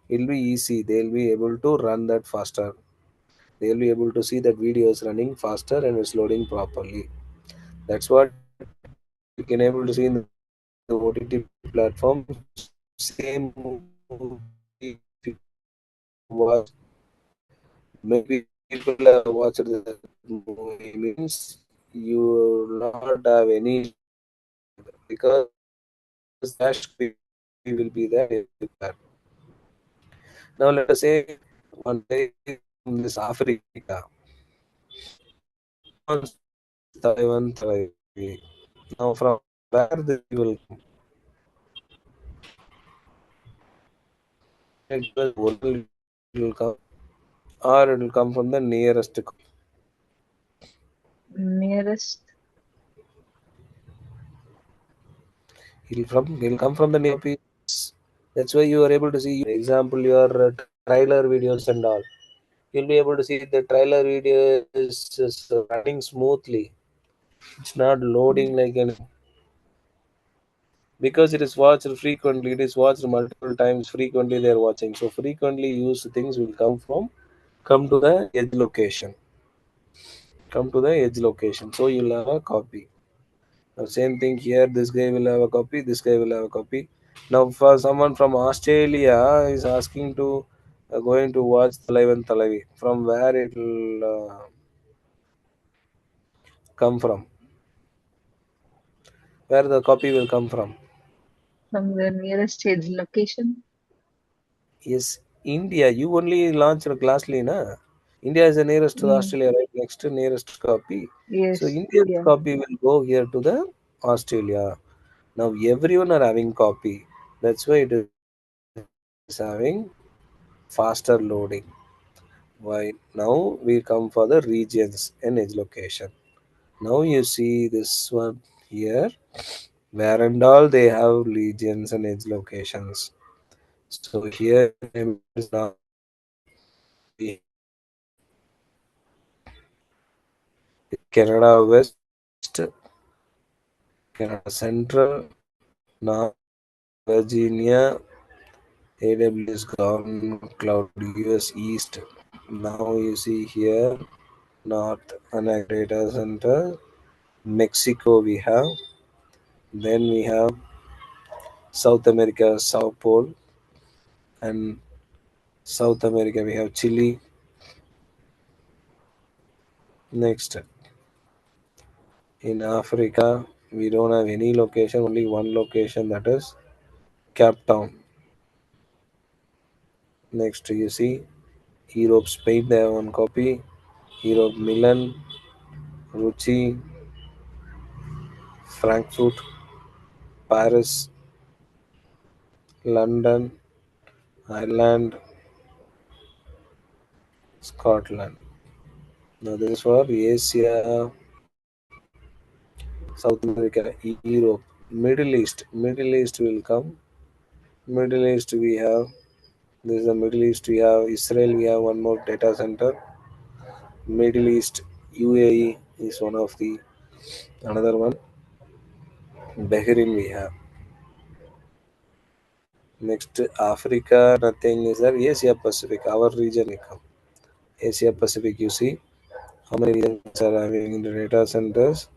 it'll be easy. They'll be able to run that faster. They'll be able to see that video is running faster and it's loading properly. That's what you can able to see in the OTT platform. Same movie, if you watch, many people have watched that movie means you will not have any issue with that because cache copy will be there and everything will be there. Now let us say one guy from this Africa. He wants to watch this Taiwan Taiwan. Now from where the video will come? Can you give us the original video it will come? Or it will come from the nearest copy. Nearest. He'll come from the near copies. That's why you are able to see. Example, your trailer videos and all. You'll be able to see the trailer video is running smoothly. It's not loading like anything because it is watched frequently. It is watched multiple times. Frequently, they are watching. So frequently used things will come to the edge location. Come to the edge location. So you'll have a copy. Now, same thing here. This guy will have a copy. This guy will have a copy. Now, for someone from Australia is asking to going to watch Talaivan Talavi. From where it will come from? Where the copy will come from? From the nearest edge location. Yes, India. You only launched Glassly, na? India is the nearest to Mm. Australia, right? Next to nearest copy. So Yes. India's Yeah. copy will go here to the Australia. Now everyone are having copy. That's why it is having faster loading. Why? Now we come for the regions and edge location. Now you see this one here, where and all they have regions and edge locations. So here in Emirates North, we have Canada West, Canada Central, North, Virginia, AWS Government Cloud US East. Now you see here North Anac Data Center, Mexico we have, then we have South America, South Pole, and South America we have Chile. Next, in Africa we don't have any location, only one location that is Cape Town. Next, you see Europe, Spain, they have one copy. Europe, Milan, Ruchi, Frankfurt, Paris, London, Ireland, Scotland. Now, this is for Asia, South America, Europe, Middle East. Middle East will come. Middle East we have. This is the Middle East. We have Israel. We have one more data center. Middle East, UAE is one of the another one. Bahrain we have. Next, Africa, nothing is there. Asia Pacific, our region will come. Asia Pacific, you see how many regions are having the data centers.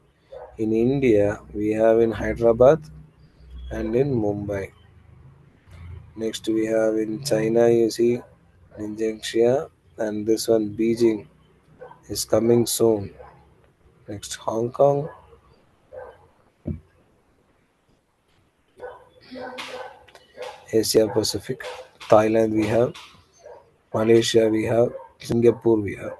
In India, we have in Hyderabad and in Mumbai. Next, we have in China, you see, in Jiangxia, and this one, Beijing, is coming soon. Next, Hong Kong, Asia Pacific, Thailand, we have, Malaysia, we have, Singapore, we have.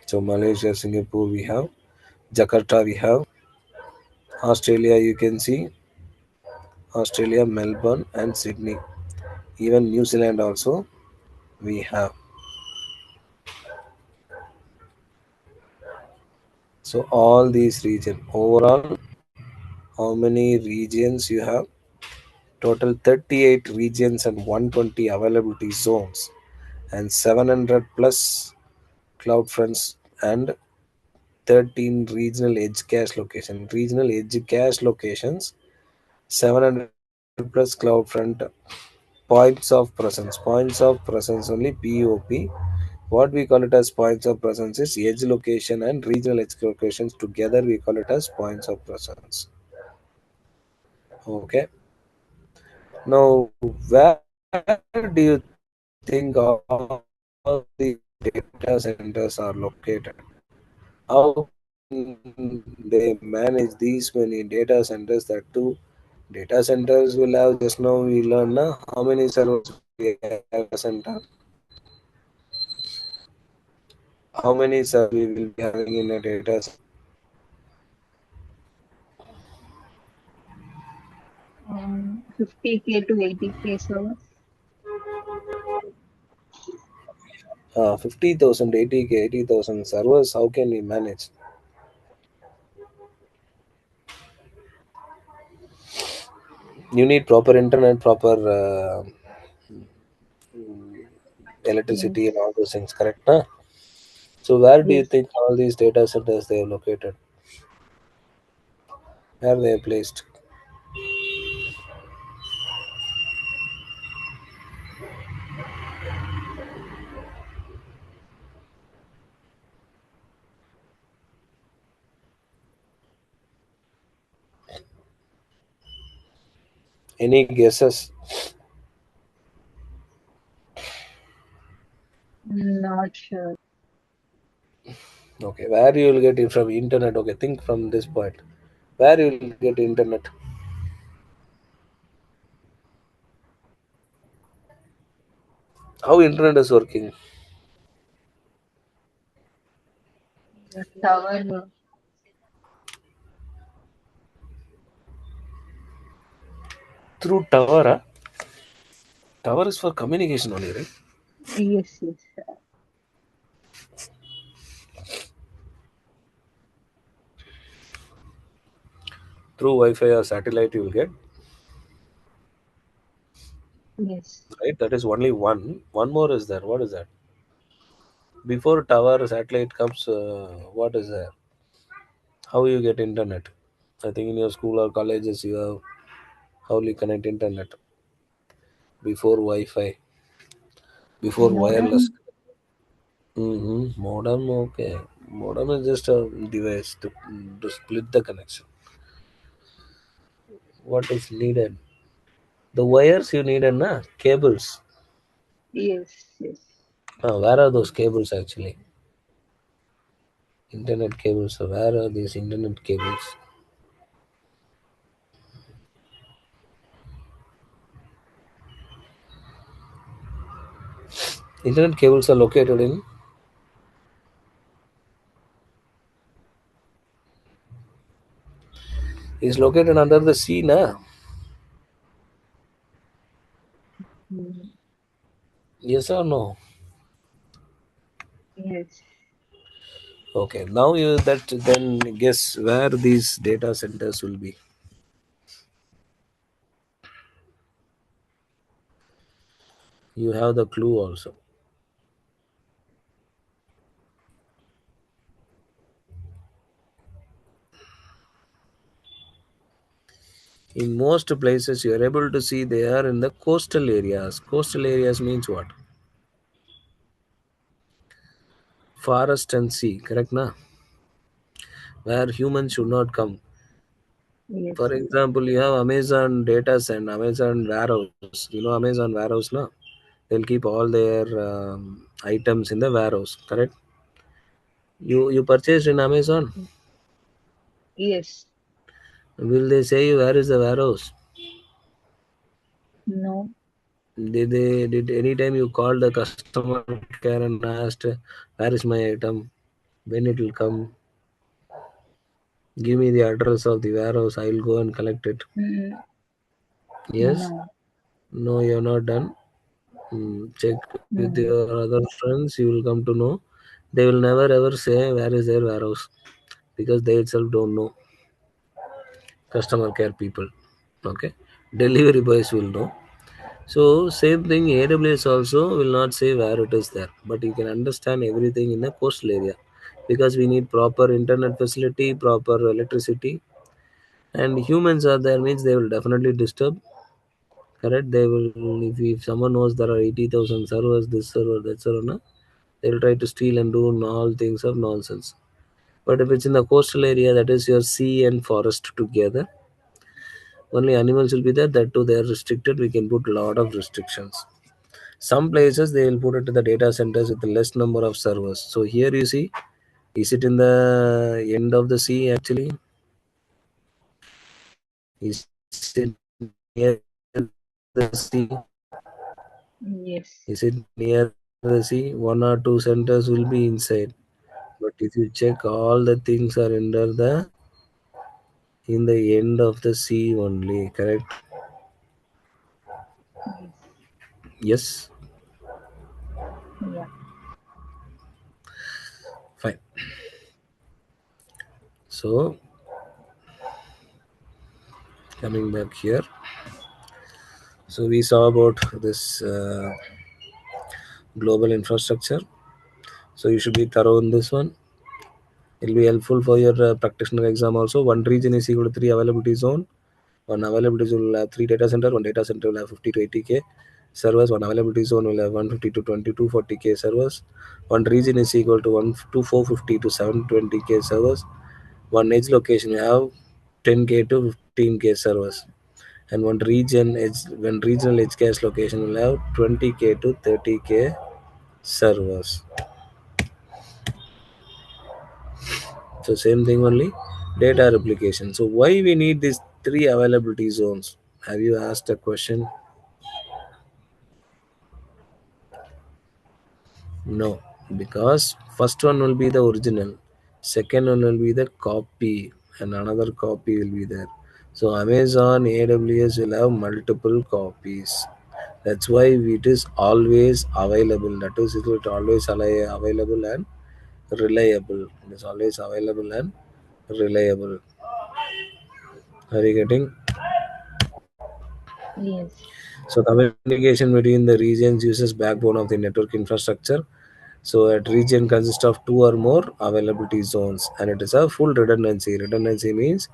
So, Malaysia, Singapore, we have, Jakarta, we have, Australia, you can see, Australia, Melbourne, and Sydney. Even New Zealand also we have. So all these regions overall, how many regions you have? Total 38 regions and 120 availability zones and 700 plus cloud fronts and 13 regional edge cache locations. Regional edge cache locations, 700 plus cloud front points of presence. Points of presence only POP. What we call it as points of presence is edge location and regional edge locations together. We call it as points of presence. Okay. Now, where do you think all the data centers are located? How can they manage these many data centers? That two data centers will have, just now we learned na, how many servers we have in a center, how many servers we will be having in a data center. 50K to 80K servers. 50,000, 80K, 80,000 servers, how can we manage? You need proper internet, proper electricity, Yes, and all those things, correct? Huh? So, where do you yes. think all these data centers they are located? Where they are placed? Any guesses? Not sure. Okay, where you will get it from internet? Okay, think from this point. Where you will get internet? How internet is working? The tower, Through tower. Huh? Tower is for communication only, right? yes, yes. Through Wi-Fi or satellite you will get, Yes. right? That is only one. One more is there. What is that? Before tower satellite comes, what is there? How you get internet? I think in your school or colleges you have how you connect internet before Wi-Fi, before Modem. wireless. Modem, okay. Modem is just a device to split the connection. What is needed? The wires you needed, na? Cables. Yes, yes. Where are those cables actually? Internet cables. So where are these internet cables? Internet cables are located in, is located under the sea, na? Mm, Yes or no? yes. Okay, now you that then guess where these data centers will be. You have the clue also. In most places, you are able to see they are in the coastal areas. Coastal areas means what? Forest and sea, correct na? where humans should not come. For Yes. example, you have Amazon data center, Amazon warehouse. You know Amazon warehouse now? They'll keep all their items in the warehouse, correct? You purchased in Amazon. Yes. Will they say you where is the warehouse? No. Did anytime you call the customer care and asked where is my item, when it will come, give me the address of the warehouse, I will go and collect it. Mm, Yes? no. No, you have not done. Check with Mm, your other friends, you will come to know. They will never ever say where is their warehouse because they itself don't know. Customer care people. Okay. Delivery boys will know. So same thing, AWS also will not say where it is there, but you can understand everything in a coastal area because we need proper internet facility, proper electricity, and humans are there means they will definitely disturb. Correct? They will if someone knows there are 80,000 servers, this server, that server, no, they will try to steal and do all things of nonsense. But if it's in the coastal area, that is your sea and forest together, only animals will be there. That too, they are restricted. We can put a lot of restrictions. Some places they will put it to the data centers with less number of servers. So here you see, is it in the end of the sea actually? Is it near the sea? yes. Is it near the sea? One or two centers will be inside. But if you check, all the things are under the in the end of the sea only. Correct? Yes. Yes. Yeah. Fine. So coming back here. So we saw about this global infrastructure. So you should be thorough in this one. It will be helpful for your practitioner exam also. One region is equal to three availability zone. One availability zone will have three data center. One data center will have 50 to 80K servers. One availability zone will have 150 to 2240K servers. One region is equal to 1 to 450 to 720K servers. One edge location will have 10K to 15K servers. And one regional edge cache location will have 20K to 30K servers. So same thing only, data replication. So why we need these three availability zones? Have you asked a question? No, because first one will be the original, second one will be the copy, and another copy will be there. So Amazon AWS will have multiple copies. That's why it is always available. That is, it will always available and reliable. It is always available and reliable. Are you getting? Yes. So communication between the regions uses backbone of the network infrastructure. So a region consists of two or more availability zones, and it is a full redundancy. Redundancy means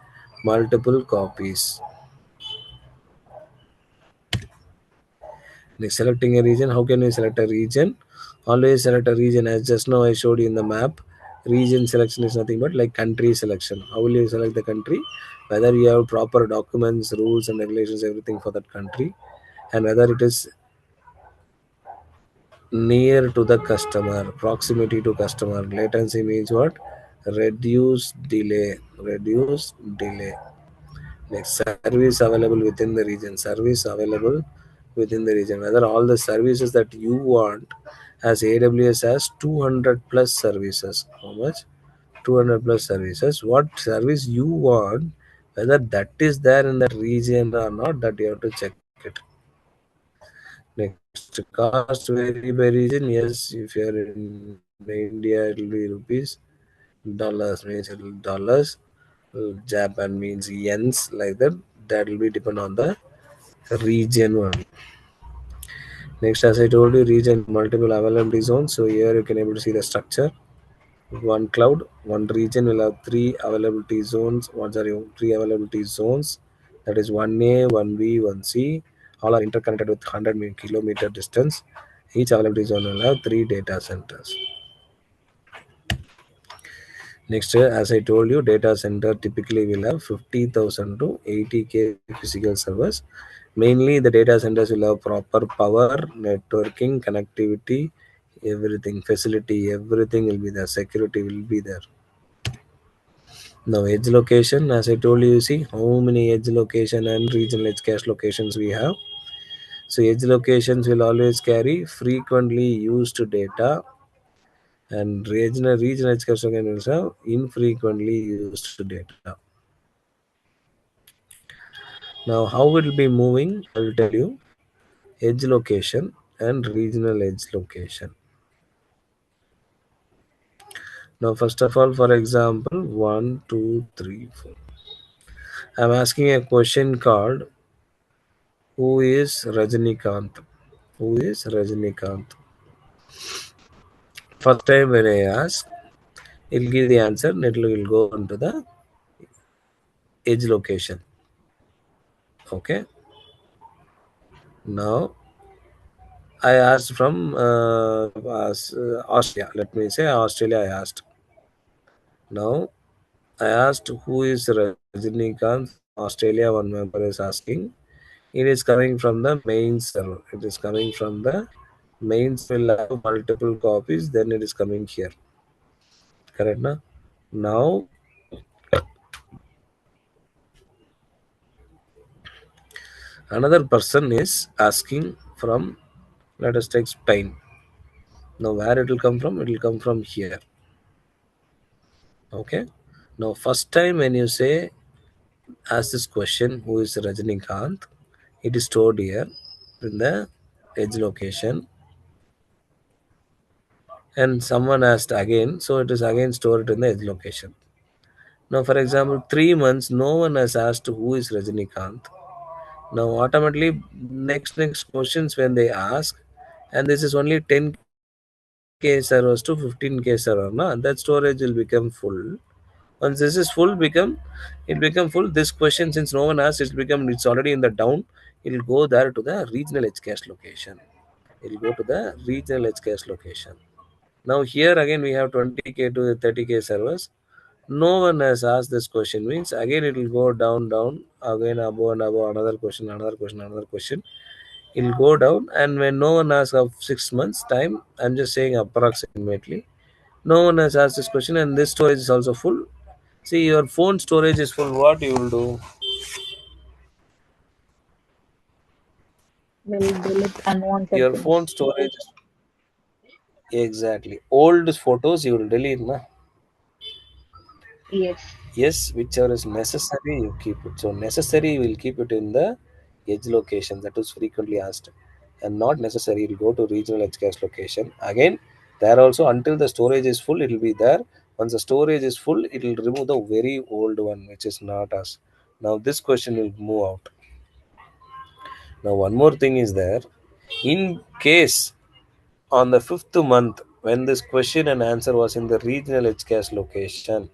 multiple copies. Next, selecting a region. How can we select a region? Always select a region, as just now I showed you in the map. Region selection is nothing but like country selection. How will you select the country? Whether you have proper documents, rules, and regulations, everything for that country, and whether it is near to the customer, proximity to customer. Latency means what? Reduce delay. Reduce delay. Next, service available within the region. Service available within the region. Whether all the services that you want, as AWS has 200 plus services. How much? 200 plus services. What service you want, whether that is there in that region or not, that you have to check it. Next, cost vary by region. Yes, if you are in India, it will be rupees. Dollars means it will dollars. Japan means yens, like that. That will be depend on the region one. Next, as I told you, region multiple availability zones. So here you can able to see the structure. One cloud, one region will have three availability zones. What are your three availability zones? That is 1A, 1B, 1C. All are interconnected with 100 kilometer distance. Each availability zone will have three data centers. Next, as I told you, data center typically will have 50,000 to 80K physical servers. Mainly, the data centers will have proper power, networking, connectivity, everything, facility, everything will be there. Security will be there. Now, edge location, as I told you, see how many edge location and regional edge cache locations we have. So, edge locations will always carry frequently used data, and regional edge cache locations have infrequently used data. Now, how it will be moving, I will tell you. Edge location and regional edge location. Now, first of all, for example, 1, 2, 3, 4. I'm asking a question called Who is Rajinikanth? Who is Rajinikanth? First time when I ask, it'll give the answer, and it will go into the edge location. Okay. Now, I asked from Australia. Let me say Australia. I asked. Now, I asked who is Rajinikanth from Australia. One member is asking. It is coming from the main server. It is coming from the main will have multiple copies. Then it is coming here. Correct na? Now another person is asking from, let us take Spain. Now where it will come from? It will come from here. Okay. Now first time when you say ask this question, who is Rajinikanth? It is stored here in the edge location, and someone asked again, so it is again stored in the edge location. Now, for example, 3 months, no one has asked who is Rajinikanth. Now, automatically, next questions when they ask, and this is only 10K servers to 15K server, na, that storage will become full. Once this is full, it become full. This question, since no one asked, it's already in the down. It will go there to the regional edge cache location. It will go to the regional edge cache location. Now here again we have 20K to 30K servers. No one has asked this question. Means again it will go down, again above and above, another question, another question, another question. It will go down, and when no one asks of 6 months time, I'm just saying approximately. No one has asked this question, and this storage is also full. See, your phone storage is full. What you will do? Will delete unwanted Your phone things. storage is exactly old photos you will delete, na? Yes. Yes, whichever is necessary, you keep it. So necessary, you will keep it in the edge location that is frequently asked, and not necessary, you will go to regional edge cache location. Again, there also until the storage is full, it will be there. Once the storage is full, it will remove the very old one, which is not us. Now this question will move out. Now one more thing is there. In case on the fifth month, when this question and answer was in the regional edge cache location,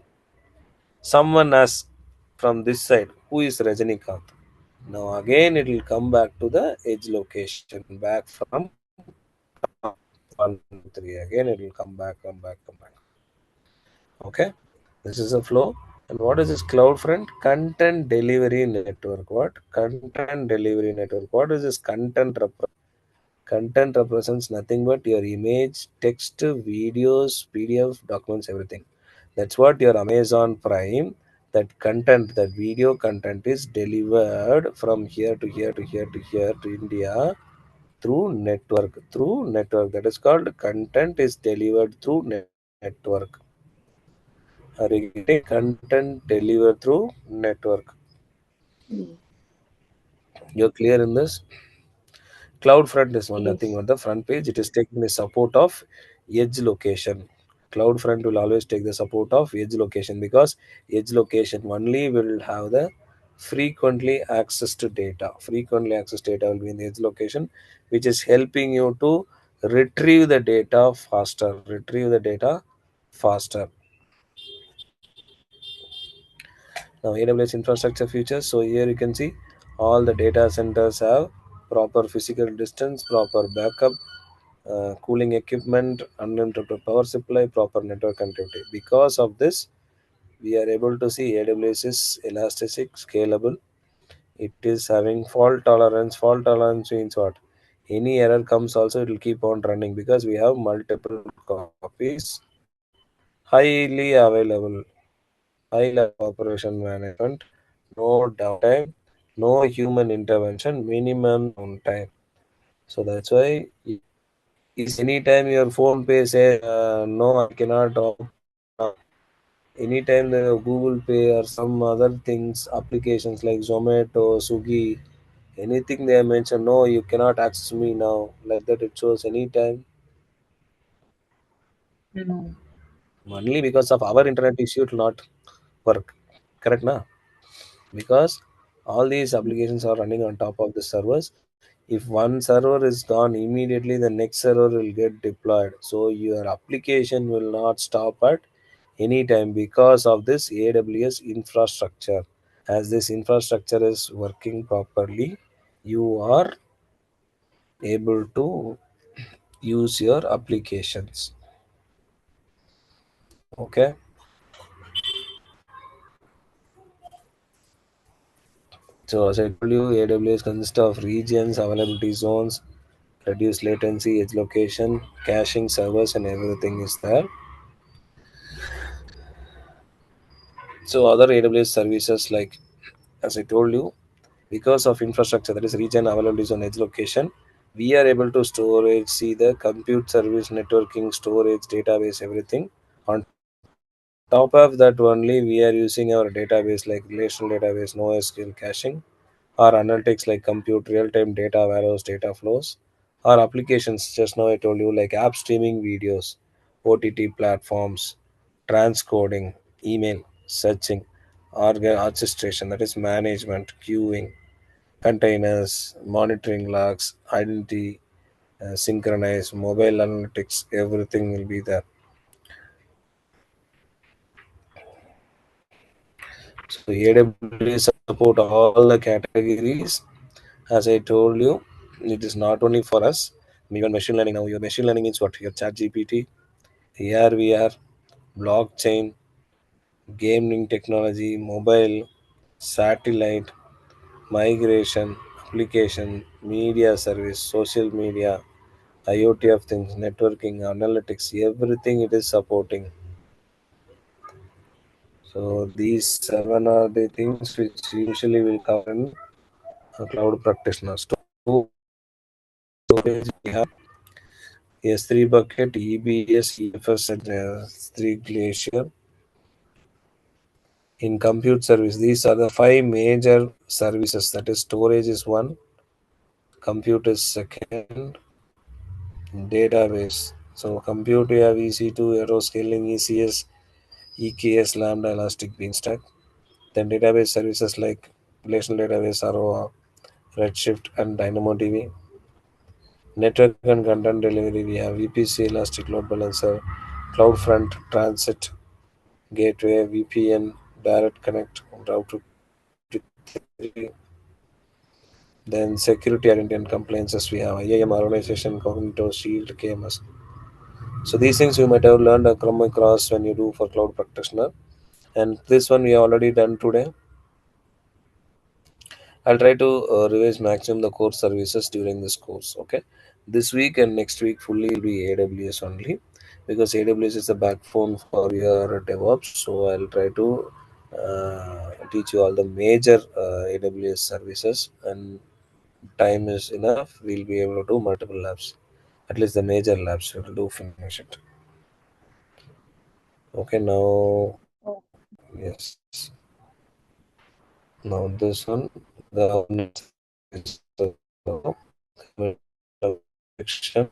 someone asks from this side, who is Rajinikanth? Now again it will come back to the edge location, back from 1, 2, 3. Again it will come back. Okay, this is a flow. And what is this CloudFront? Content delivery network. What? Content delivery network. What is this content represent? Content represents nothing but your image, text, videos, PDF, documents, everything. That's what your Amazon Prime, that content, that video content is delivered from here to here to here to here to India through network. Through network. That is called content is delivered through network. Are you getting content delivered through network? Yes. You're clear in this? CloudFront is one nothing Yes. on the front page. It is taking the support of edge location. CloudFront will always take the support of edge location, because edge location only will have the frequently accessed data. Frequently accessed data will be in the edge location, which is helping you to retrieve the data faster. Retrieve the data faster. Now AWS infrastructure features. So here you can see all the data centers have proper physical distance, proper backup, cooling equipment, uninterrupted power supply, proper network connectivity. Because of this, we are able to see AWS is elastic, scalable. It is having fault tolerance. Fault tolerance means what? Any error comes also, it will keep on running because we have multiple copies, highly available, high level operation management, no downtime, no human intervention, minimum downtime. So that's why is anytime your phone pay say no, I cannot open now. Anytime the Google Pay or some other things, applications like Zomato, Swiggy, anything they mention, no, you cannot access me now. Like that, it shows anytime. No. Only because of our internet issue, it will not work. Correct, na? Because all these applications are running on top of the servers. If one server is gone, immediately the next server will get deployed. So your application will not stop at any time because of this AWS infrastructure. As this infrastructure is working properly, you are able to use your applications. Okay. So as I told you, AWS consists of regions, availability zones, reduce latency, edge location, caching, servers, and everything is there. So other AWS services, like as I told you, because of infrastructure, that is region, availability zone, edge location, we are able to storage, see the compute service, networking, storage, database, everything. On top of that only, we are using our database like relational database, NoSQL caching, or analytics like compute, real-time data warehouse, data flows, or applications. Just now I told you like app streaming videos, OTT platforms, transcoding, email, searching, orchestration, that is management, queuing, containers, monitoring logs, identity, synchronize, mobile analytics, everything will be there. So AWS support all the categories. As I told you, it is not only for us. Even machine learning now. Your machine learning means what? Your chat GPT, AR, VR, blockchain, gaming technology, mobile, satellite, migration, application, media service, social media, IoT of things, networking, analytics, everything it is supporting. So these seven are the things which usually will cover in a cloud practitioner. Storage we have S3 bucket, EBS, EFS, and S3 Glacier. In compute service, these are the five major services. That is, storage is one, compute is second, database. So compute we have EC2, Aeroscaling, ECS, EKS, Lambda, Elastic Beanstalk. Then database services like relational database, ROA, Redshift, and DynamoDB. Network and content delivery, we have VPC, Elastic Load Balancer, CloudFront, Transit, Gateway, VPN, Direct Connect, Route to 3. Then security identity and compliances, we have IAM, organization, Cognito, Shield, KMS. So these things you might have learned or come across when you do for cloud practitioner. And this one we have already done today. I'll try to revise maximum the core services during this course. Okay, this week and next week fully will be AWS only because AWS is the backbone for your DevOps. So I'll try to teach you all the major AWS services, and time is enough. We'll be able to do multiple labs, at least the major labs. We'll do finish it. Okay, now Oh, yes, now this one the is the section.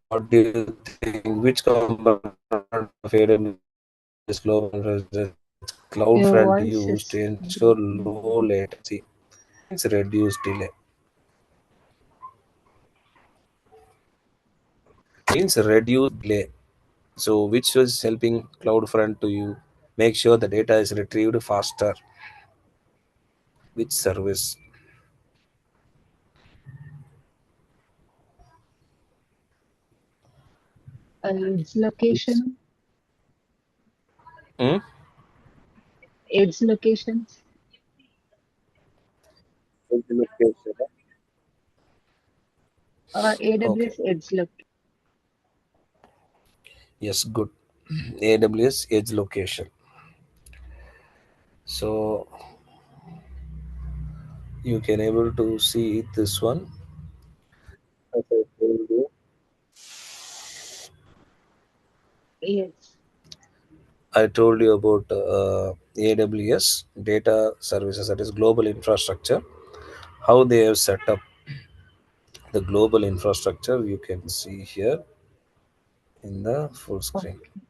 What do you think? Which component of AWS your CloudFront voice used is to ensure breaking. low latency? It's reduced delay. Means reduced delay. So which was helping CloudFront to you make sure the data is retrieved faster? Which service? Its Which location. Hmm? Edge locations. Location. Okay. AWS Edge location. Yes, good. AWS edge location. So you can able to see this one. As I told you, Yes. I told you about AWS data services, that is global infrastructure. How they have set up the global infrastructure, you can see here in the full screen. Okay.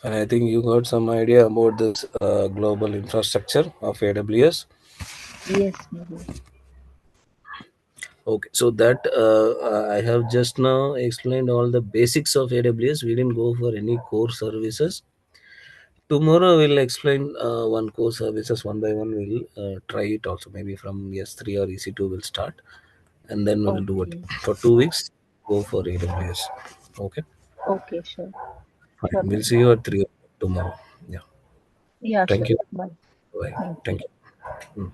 And I think you got some idea about this global infrastructure of AWS. Yes, maybe. Okay, so that I have just now explained all the basics of AWS. We didn't go for any core services. Tomorrow we'll explain one core services one by one. We'll try it also. Maybe from S3 or EC2 we'll start, and then we'll do it Okay. for 2 weeks. Go for AWS. Okay, Okay, sure. fine. Sure, We'll buddy. see you at 3 tomorrow. Yeah. Yeah, Thank sure. you. Bye. Bye. Thank you. Thank you. Mm.